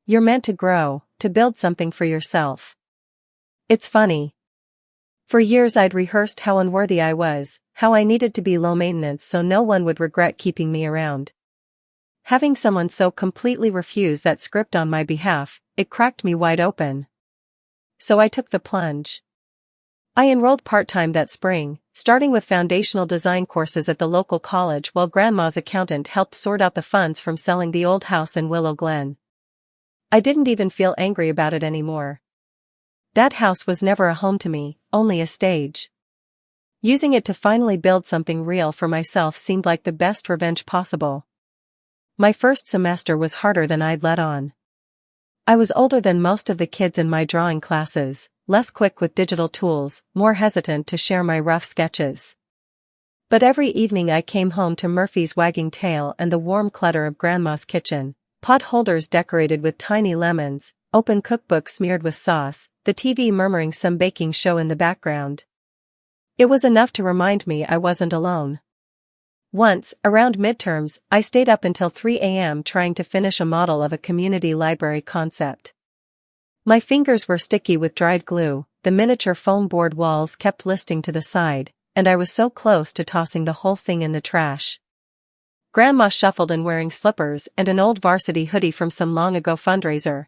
You're meant to grow, to build something for yourself." It's funny. For years I'd rehearsed how unworthy I was, how I needed to be low maintenance so no one would regret keeping me around. Having someone so completely refuse that script on my behalf, it cracked me wide open. So I took the plunge. I enrolled part-time that spring, starting with foundational design courses at the local college while Grandma's accountant helped sort out the funds from selling the old house in Willow Glen. I didn't even feel angry about it anymore. That house was never a home to me, only a stage. Using it to finally build something real for myself seemed like the best revenge possible. My first semester was harder than I'd let on. I was older than most of the kids in my drawing classes, less quick with digital tools, more hesitant to share my rough sketches. But every evening I came home to Murphy's wagging tail and the warm clutter of Grandma's kitchen, pot holders decorated with tiny lemons, open cookbook smeared with sauce, the TV murmuring some baking show in the background. It was enough to remind me I wasn't alone. Once, around midterms, I stayed up until 3 a.m. trying to finish a model of a community library concept. My fingers were sticky with dried glue, the miniature foam board walls kept listing to the side, and I was so close to tossing the whole thing in the trash. Grandma shuffled in wearing slippers and an old varsity hoodie from some long-ago fundraiser.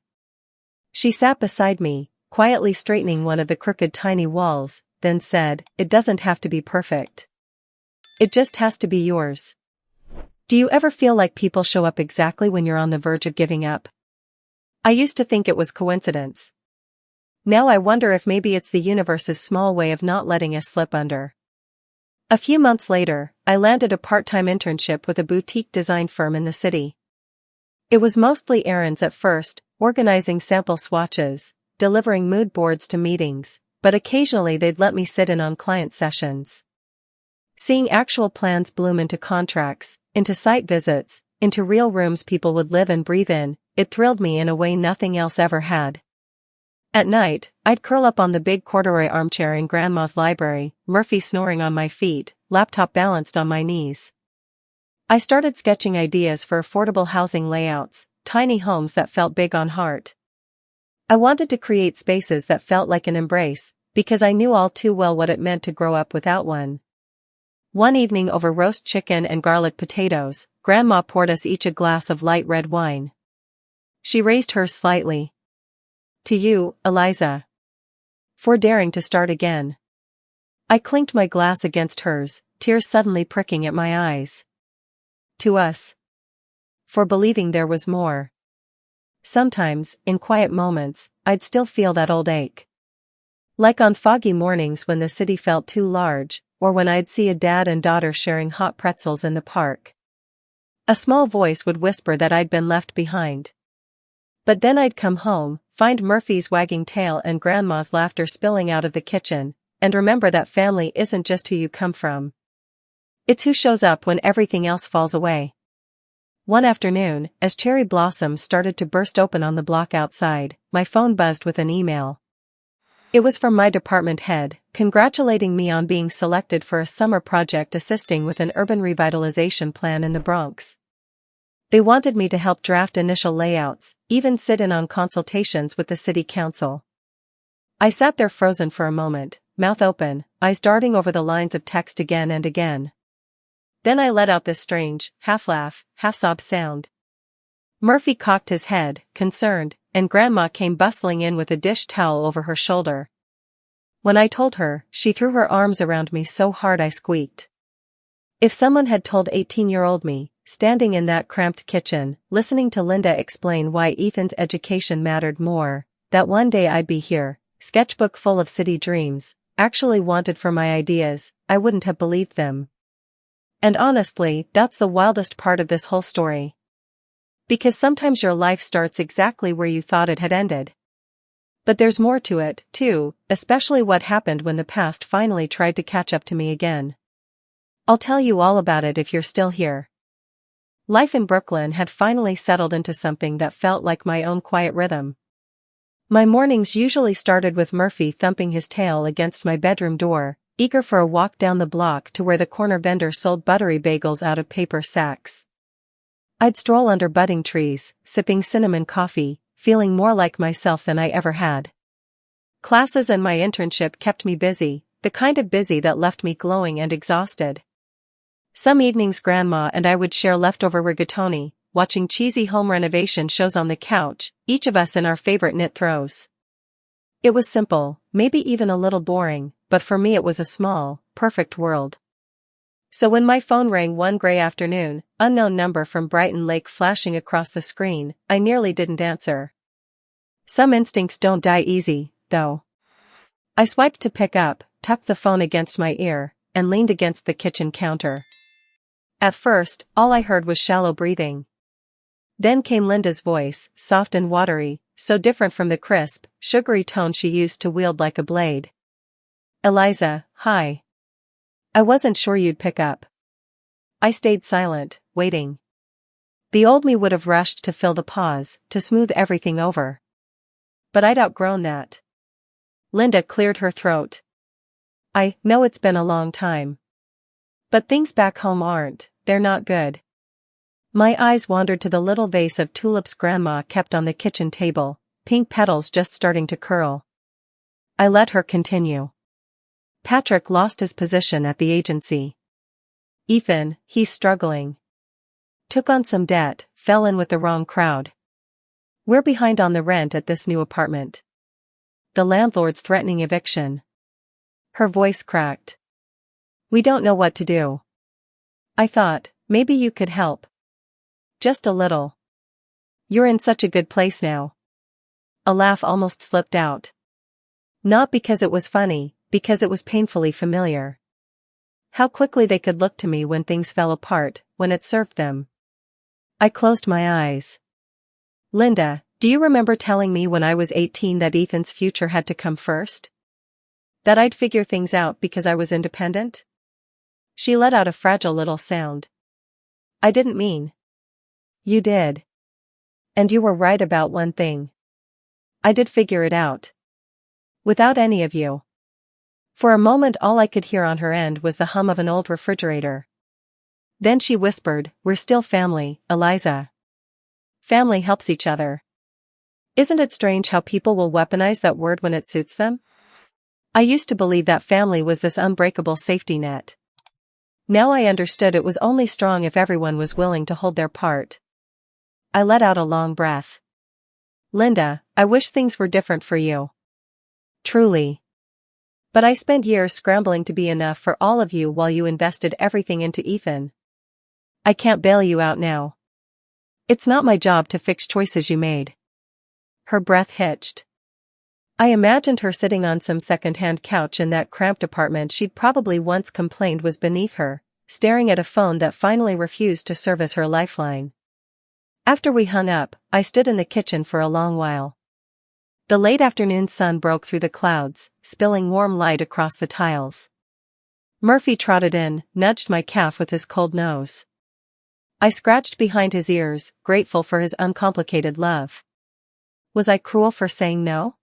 She sat beside me, quietly straightening one of the crooked tiny walls, then said, "It doesn't have to be perfect. It just has to be yours." Do you ever feel like people show up exactly when you're on the verge of giving up? I used to think it was coincidence. Now I wonder if maybe it's the universe's small way of not letting us slip under. A few months later, I landed a part-time internship with a boutique design firm in the city. It was mostly errands at first, organizing sample swatches, delivering mood boards to meetings, but occasionally they'd let me sit in on client sessions. Seeing actual plans bloom into contracts, into site visits, into real rooms people would live and breathe in, it thrilled me in a way nothing else ever had. At night, I'd curl up on the big corduroy armchair in Grandma's library, Murphy snoring on my feet, laptop balanced on my knees. I started sketching ideas for affordable housing layouts, tiny homes that felt big on heart. I wanted to create spaces that felt like an embrace, because I knew all too well what it meant to grow up without one. One evening over roast chicken and garlic potatoes, Grandma poured us each a glass of light red wine. She raised hers slightly. "To you, Eliza. For daring to start again." I clinked my glass against hers, tears suddenly pricking at my eyes. "To us. For believing there was more." Sometimes, in quiet moments, I'd still feel that old ache. Like on foggy mornings when the city felt too large, or when I'd see a dad and daughter sharing hot pretzels in the park. A small voice would whisper that I'd been left behind. But then I'd come home, find Murphy's wagging tail and Grandma's laughter spilling out of the kitchen, and remember that family isn't just who you come from. It's who shows up when everything else falls away. One afternoon, as cherry blossoms started to burst open on the block outside, my phone buzzed with an email. It was from my department head, congratulating me on being selected for a summer project assisting with an urban revitalization plan in the Bronx. They wanted me to help draft initial layouts, even sit in on consultations with the city council. I sat there frozen for a moment, mouth open, eyes darting over the lines of text again and again. Then I let out this strange, half-laugh, half-sob sound. Murphy cocked his head, concerned, and Grandma came bustling in with a dish towel over her shoulder. When I told her, she threw her arms around me so hard I squeaked. If someone had told 18-year-old me, standing in that cramped kitchen, listening to Linda explain why Ethan's education mattered more, that one day I'd be here, sketchbook full of city dreams, actually wanted for my ideas, I wouldn't have believed them. And honestly, that's the wildest part of this whole story. Because sometimes your life starts exactly where you thought it had ended. But there's more to it, too, especially what happened when the past finally tried to catch up to me again. I'll tell you all about it if you're still here. Life in Brooklyn had finally settled into something that felt like my own quiet rhythm. My mornings usually started with Murphy thumping his tail against my bedroom door, eager for a walk down the block to where the corner vendor sold buttery bagels out of paper sacks. I'd stroll under budding trees, sipping cinnamon coffee, feeling more like myself than I ever had. Classes and my internship kept me busy, the kind of busy that left me glowing and exhausted. Some evenings Grandma and I would share leftover rigatoni, watching cheesy home renovation shows on the couch, each of us in our favorite knit throws. It was simple, maybe even a little boring, but for me it was a small, perfect world. So when my phone rang one gray afternoon, unknown number from Brighton Lake flashing across the screen, I nearly didn't answer. Some instincts don't die easy, though. I swiped to pick up, tucked the phone against my ear, and leaned against the kitchen counter. At first, all I heard was shallow breathing. Then came Linda's voice, soft and watery, so different from the crisp, sugary tone she used to wield like a blade. "Eliza, hi. I wasn't sure you'd pick up." I stayed silent, waiting. The old me would have rushed to fill the pause, to smooth everything over. But I'd outgrown that. Linda cleared her throat. "I know it's been a long time. But things back home aren't, they're not good." My eyes wandered to the little vase of tulips Grandma kept on the kitchen table, pink petals just starting to curl. I let her continue. "Patrick lost his position at the agency. Ethan, he's struggling. Took on some debt, fell in with the wrong crowd. We're behind on the rent at this new apartment. The landlord's threatening eviction." Her voice cracked. "We don't know what to do. I thought, maybe you could help. Just a little. You're in such a good place now." A laugh almost slipped out. Not because it was funny, because it was painfully familiar. How quickly they could look to me when things fell apart, when it served them. I closed my eyes. "Linda, do you remember telling me when I was 18 that Ethan's future had to come first? That I'd figure things out because I was independent?" She let out a fragile little sound. "I didn't mean." "You did. And you were right about one thing. I did figure it out. Without any of you." For a moment all I could hear on her end was the hum of an old refrigerator. Then she whispered, "We're still family, Eliza. Family helps each other. Isn't it strange how people will weaponize that word when it suits them? I used to believe that family was this unbreakable safety net. Now I understood it was only strong if everyone was willing to hold their part." I let out a long breath. "Linda, I wish things were different for you. Truly. But I spent years scrambling to be enough for all of you while you invested everything into Ethan. I can't bail you out now. It's not my job to fix choices you made." Her breath hitched. I imagined her sitting on some second-hand couch in that cramped apartment she'd probably once complained was beneath her, staring at a phone that finally refused to serve as her lifeline. After we hung up, I stood in the kitchen for a long while. The late afternoon sun broke through the clouds, spilling warm light across the tiles. Murphy trotted in, nudged my calf with his cold nose. I scratched behind his ears, grateful for his uncomplicated love. Was I cruel for saying no?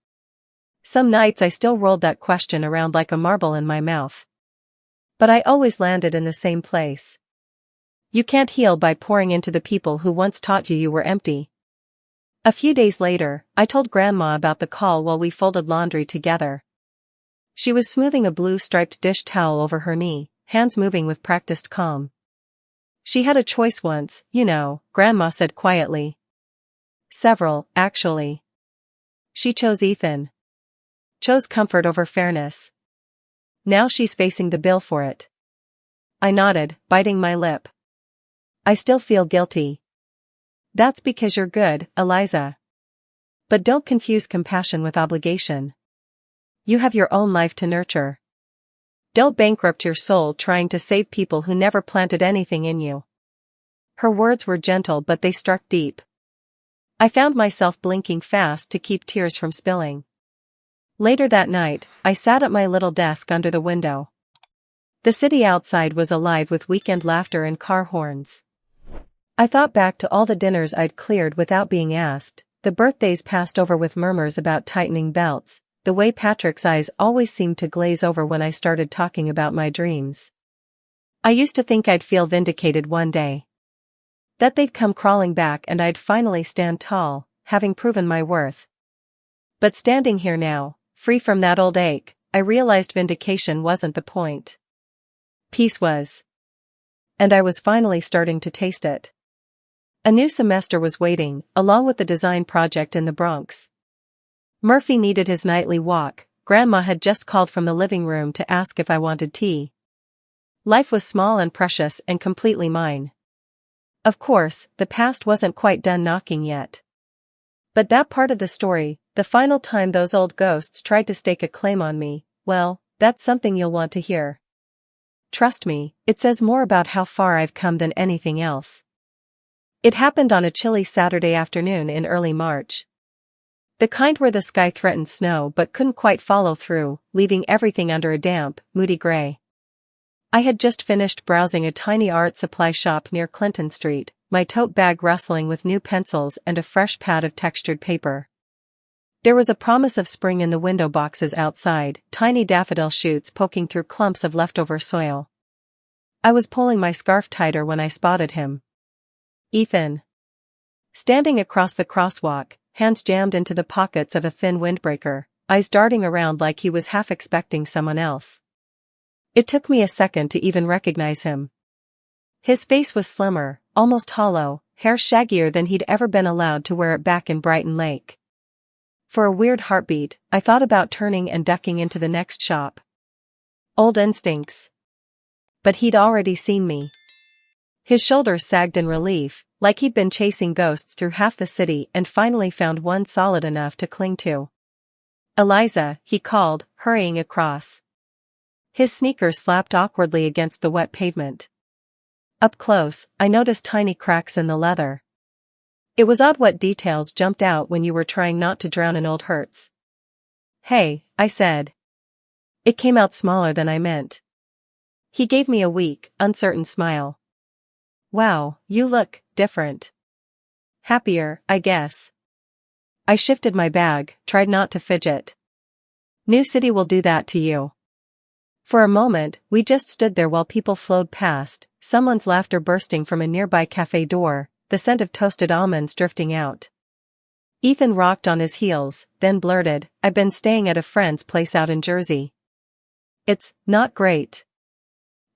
Some nights I still rolled that question around like a marble in my mouth. But I always landed in the same place. You can't heal by pouring into the people who once taught you were empty. A few days later, I told Grandma about the call while we folded laundry together. She was smoothing a blue-striped dish towel over her knee, hands moving with practiced calm. "She had a choice once, you know," Grandma said quietly. "Several, actually. She chose Ethan. Chose comfort over fairness. Now she's facing the bill for it." I nodded, biting my lip. "I still feel guilty." "That's because you're good, Eliza. But don't confuse compassion with obligation. You have your own life to nurture. Don't bankrupt your soul trying to save people who never planted anything in you." Her words were gentle but they struck deep. I found myself blinking fast to keep tears from spilling. Later that night, I sat at my little desk under the window. The city outside was alive with weekend laughter and car horns. I thought back to all the dinners I'd cleared without being asked, the birthdays passed over with murmurs about tightening belts, the way Patrick's eyes always seemed to glaze over when I started talking about my dreams. I used to think I'd feel vindicated one day. That they'd come crawling back and I'd finally stand tall, having proven my worth. But standing here now, free from that old ache, I realized vindication wasn't the point. Peace was. And I was finally starting to taste it. A new semester was waiting, along with the design project in the Bronx. Murphy needed his nightly walk, Grandma had just called from the living room to ask if I wanted tea. Life was small and precious and completely mine. Of course, the past wasn't quite done knocking yet. But that part of the story, the final time those old ghosts tried to stake a claim on me, well, that's something you'll want to hear. Trust me, it says more about how far I've come than anything else. It happened on a chilly Saturday afternoon in early March. The kind where the sky threatened snow but couldn't quite follow through, leaving everything under a damp, moody gray. I had just finished browsing a tiny art supply shop near Clinton Street, my tote bag rustling with new pencils and a fresh pad of textured paper. There was a promise of spring in the window boxes outside, tiny daffodil shoots poking through clumps of leftover soil. I was pulling my scarf tighter when I spotted him. Ethan. Standing across the crosswalk, hands jammed into the pockets of a thin windbreaker, eyes darting around like he was half expecting someone else. It took me a second to even recognize him. His face was slimmer, almost hollow, hair shaggier than he'd ever been allowed to wear it back in Brighton Lake. For a weird heartbeat, I thought about turning and ducking into the next shop. Old instincts. But he'd already seen me. His shoulders sagged in relief, like he'd been chasing ghosts through half the city and finally found one solid enough to cling to. Eliza, he called, hurrying across. His sneakers slapped awkwardly against the wet pavement. Up close, I noticed tiny cracks in the leather. It was odd what details jumped out when you were trying not to drown in old hurts. Hey, I said. It came out smaller than I meant. He gave me a weak, uncertain smile. Wow, you look different. Happier, I guess. I shifted my bag, tried not to fidget. New city will do that to you. For a moment, we just stood there while people flowed past, someone's laughter bursting from a nearby cafe door, the scent of toasted almonds drifting out. Ethan rocked on his heels, then blurted, I've been staying at a friend's place out in Jersey. It's not great.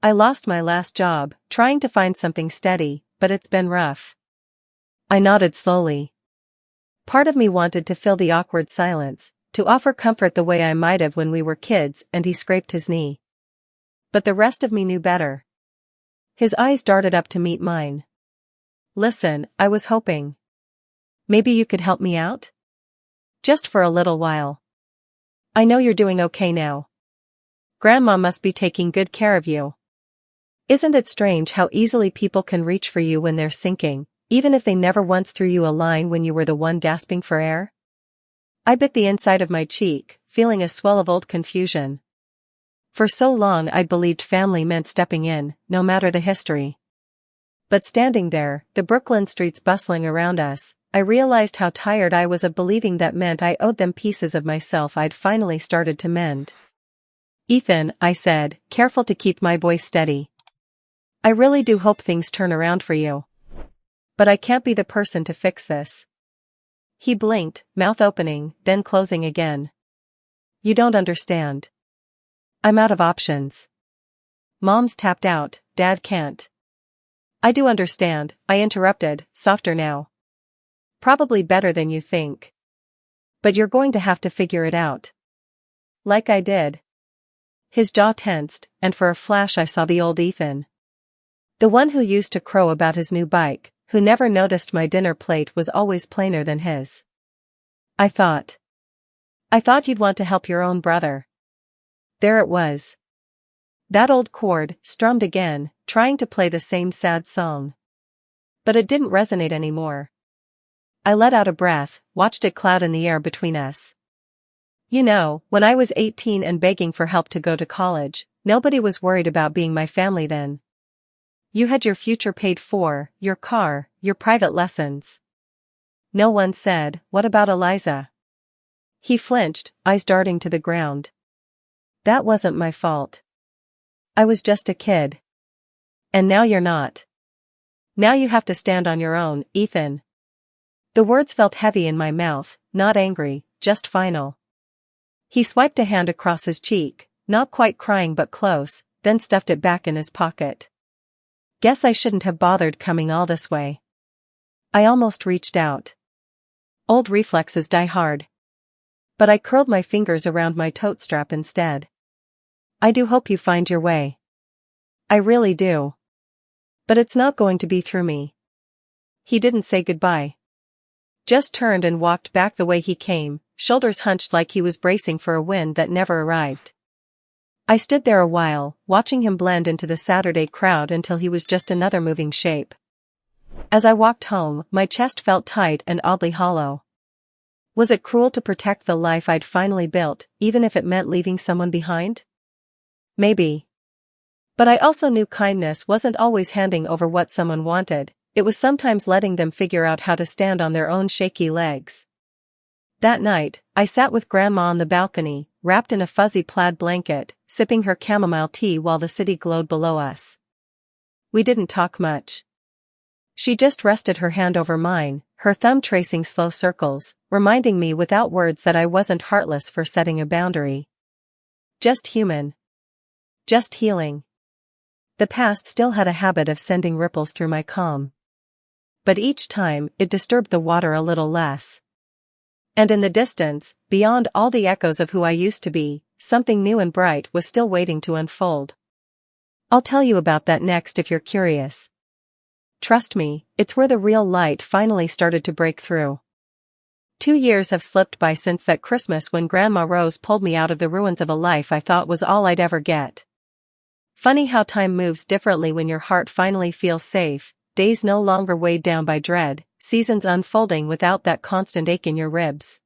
I lost my last job, trying to find something steady, but it's been rough. I nodded slowly. Part of me wanted to fill the awkward silence, to offer comfort the way I might have when we were kids and he scraped his knee. But the rest of me knew better. His eyes darted up to meet mine. Listen, I was hoping. Maybe you could help me out? Just for a little while. I know you're doing okay now. Grandma must be taking good care of you. Isn't it strange how easily people can reach for you when they're sinking, even if they never once threw you a line when you were the one gasping for air? I bit the inside of my cheek, feeling a swell of old confusion. For so long I'd believed family meant stepping in, no matter the history. But standing there, the Brooklyn streets bustling around us, I realized how tired I was of believing that meant I owed them pieces of myself I'd finally started to mend. Ethan, I said, careful to keep my voice steady. I really do hope things turn around for you. But I can't be the person to fix this. He blinked, mouth opening, then closing again. You don't understand. I'm out of options. Mom's tapped out, Dad can't. I do understand, I interrupted, softer now. Probably better than you think. But you're going to have to figure it out. Like I did. His jaw tensed, and for a flash I saw the old Ethan. The one who used to crow about his new bike, who never noticed my dinner plate was always plainer than his. I thought you'd want to help your own brother. There it was. That old chord, strummed again, trying to play the same sad song. But it didn't resonate anymore. I let out a breath, watched it cloud in the air between us. You know, when I was 18 and begging for help to go to college, nobody was worried about being my family then. You had your future paid for, your car, your private lessons. No one said, what about Eliza? He flinched, eyes darting to the ground. That wasn't my fault. I was just a kid. And now you're not. Now you have to stand on your own, Ethan. The words felt heavy in my mouth, not angry, just final. He swiped a hand across his cheek, not quite crying but close, then stuffed it back in his pocket. Guess I shouldn't have bothered coming all this way. I almost reached out. Old reflexes die hard. but I curled my fingers around my tote strap instead. I do hope you find your way. I really do. But it's not going to be through me. He didn't say goodbye. Just turned and walked back the way he came, shoulders hunched like he was bracing for a wind that never arrived. I stood there a while, watching him blend into the Saturday crowd until he was just another moving shape. As I walked home, my chest felt tight and oddly hollow. Was it cruel to protect the life I'd finally built, even if it meant leaving someone behind? Maybe. But I also knew kindness wasn't always handing over what someone wanted, it was sometimes letting them figure out how to stand on their own shaky legs. That night, I sat with Grandma on the balcony, wrapped in a fuzzy plaid blanket, sipping her chamomile tea while the city glowed below us. We didn't talk much. She just rested her hand over mine, her thumb tracing slow circles, reminding me without words that I wasn't heartless for setting a boundary. Just human. Just healing. The past still had a habit of sending ripples through my calm. But each time, it disturbed the water a little less. And in the distance, beyond all the echoes of who I used to be, something new and bright was still waiting to unfold. I'll tell you about that next if you're curious. Trust me, it's where the real light finally started to break through. 2 years have slipped by since that Christmas when Grandma Rose pulled me out of the ruins of a life I thought was all I'd ever get. Funny how time moves differently when your heart finally feels safe, days no longer weighed down by dread, seasons unfolding without that constant ache in your ribs.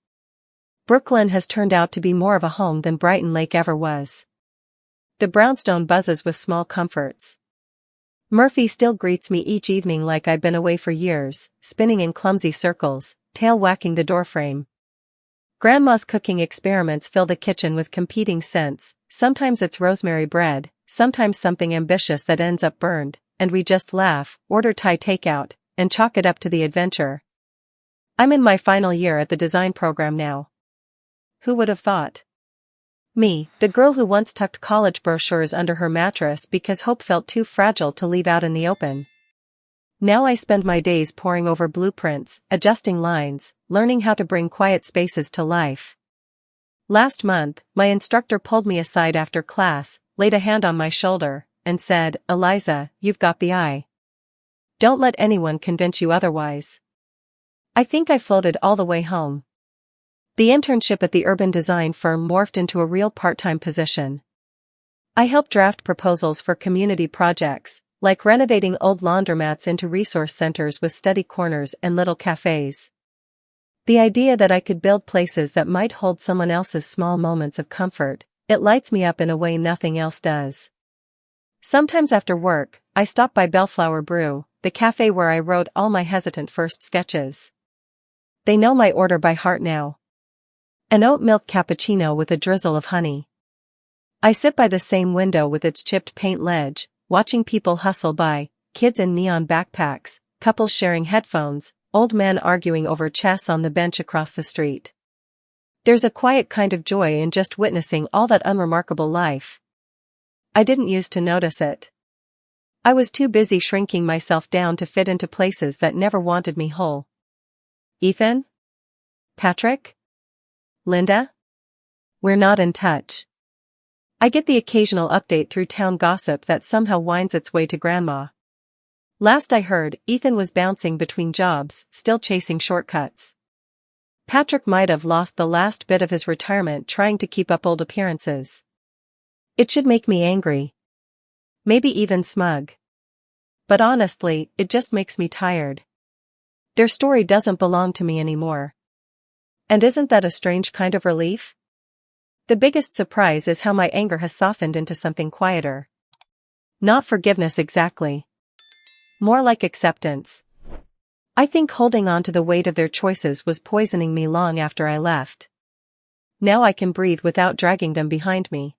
Brooklyn has turned out to be more of a home than Brighton Lake ever was. The brownstone buzzes with small comforts. Murphy still greets me each evening like I've been away for years, spinning in clumsy circles, tail whacking the doorframe. Grandma's cooking experiments fill the kitchen with competing scents, sometimes it's rosemary bread, sometimes something ambitious that ends up burned, and we just laugh, order Thai takeout, and chalk it up to the adventure. I'm in my final year at the design program now. Who would have thought? Me, the girl who once tucked college brochures under her mattress because hope felt too fragile to leave out in the open. Now I spend my days poring over blueprints, adjusting lines, learning how to bring quiet spaces to life. Last month, my instructor pulled me aside after class, laid a hand on my shoulder, and said, "Eliza, you've got the eye. Don't let anyone convince you otherwise." I think I floated all the way home. The internship at the urban design firm morphed into a real part-time position. I helped draft proposals for community projects, like renovating old laundromats into resource centers with study corners and little cafes. The idea that I could build places that might hold someone else's small moments of comfort, it lights me up in a way nothing else does. Sometimes after work, I stop by Bellflower Brew, the cafe where I wrote all my hesitant first sketches. They know my order by heart now. An oat milk cappuccino with a drizzle of honey. I sit by the same window with its chipped paint ledge, watching people hustle by, kids in neon backpacks, couples sharing headphones, old men arguing over chess on the bench across the street. There's a quiet kind of joy in just witnessing all that unremarkable life. I didn't used to notice it. I was too busy shrinking myself down to fit into places that never wanted me whole. Ethan? Patrick? Linda? We're not in touch. I get the occasional update through town gossip that somehow winds its way to Grandma. Last I heard, Ethan was bouncing between jobs, still chasing shortcuts. Patrick might have lost the last bit of his retirement trying to keep up old appearances. It should make me angry. Maybe even smug. But honestly, it just makes me tired. Their story doesn't belong to me anymore. And isn't that a strange kind of relief? The biggest surprise is how my anger has softened into something quieter. Not forgiveness exactly. More like acceptance. I think holding on to the weight of their choices was poisoning me long after I left. Now I can breathe without dragging them behind me.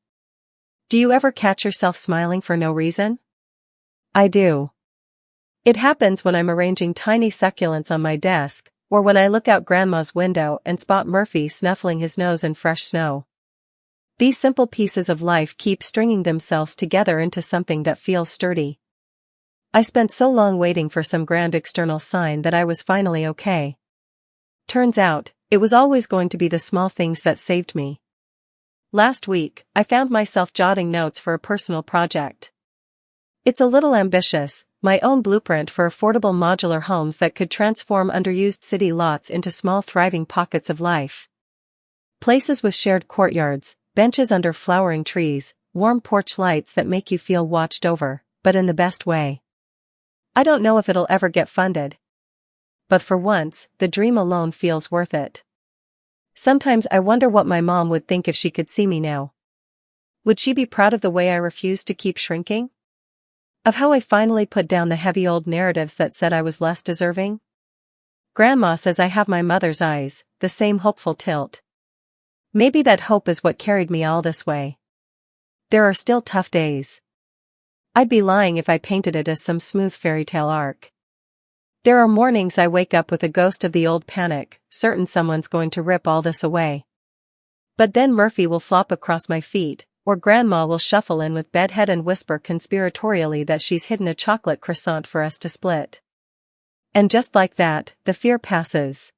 Do you ever catch yourself smiling for no reason? I do. It happens when I'm arranging tiny succulents on my desk, or when I look out Grandma's window and spot Murphy snuffling his nose in fresh snow. These simple pieces of life keep stringing themselves together into something that feels sturdy. I spent so long waiting for some grand external sign that I was finally okay. Turns out, It was always going to be the small things that saved me. Last week, I found myself jotting notes for a personal project. It's a little ambitious, my own blueprint for affordable modular homes that could transform underused city lots into small thriving pockets of life. Places with shared courtyards, benches under flowering trees, warm porch lights that make you feel watched over, but in the best way. I don't know if it'll ever get funded. But for once, the dream alone feels worth it. Sometimes I wonder what my mom would think if she could see me now. Would she be proud of the way I refused to keep shrinking? Of how I finally put down the heavy old narratives that said I was less deserving? Grandma says I have my mother's eyes, the same hopeful tilt. Maybe that hope is what carried me all this way. There are still tough days. I'd be lying if I painted it as some smooth fairy tale arc. There are mornings I wake up with a ghost of the old panic, certain someone's going to rip all this away. But then Murphy will flop across my feet, or Grandma will shuffle in with bedhead and whisper conspiratorially that she's hidden a chocolate croissant for us to split. And just like that, the fear passes.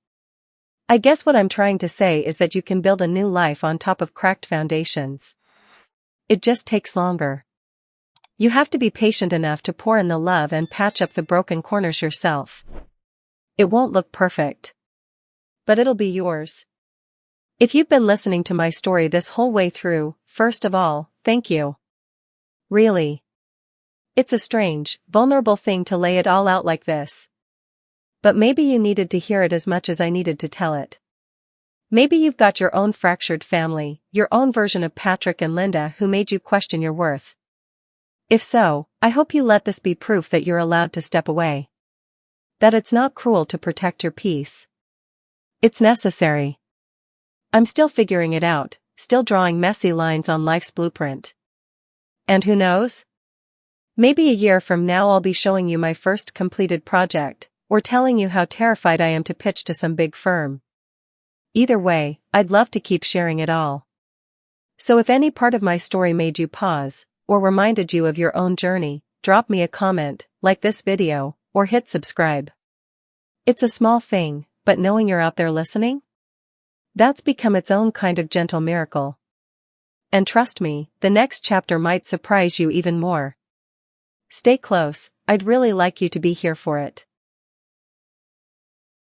I guess what I'm trying to say is that you can build a new life on top of cracked foundations. It just takes longer. You have to be patient enough to pour in the love and patch up the broken corners yourself. It won't look perfect. But it'll be yours. If you've been listening to my story this whole way through, first of all, thank you. Really. It's a strange, vulnerable thing to lay it all out like this. But maybe you needed to hear it as much as I needed to tell it. Maybe you've got your own fractured family, your own version of Patrick and Linda who made you question your worth. If so, I hope you let this be proof that you're allowed to step away. That it's not cruel to protect your peace. It's necessary. I'm still figuring it out, still drawing messy lines on life's blueprint. And who knows? Maybe a year from now I'll be showing you my first completed project, or telling you how terrified I am to pitch to some big firm. Either way, I'd love to keep sharing it all. So if any part of my story made you pause, or reminded you of your own journey, drop me a comment, like this video, or hit subscribe. It's a small thing, but knowing you're out there listening? That's become its own kind of gentle miracle. And trust me, the next chapter might surprise you even more. Stay close, I'd really like you to be here for it.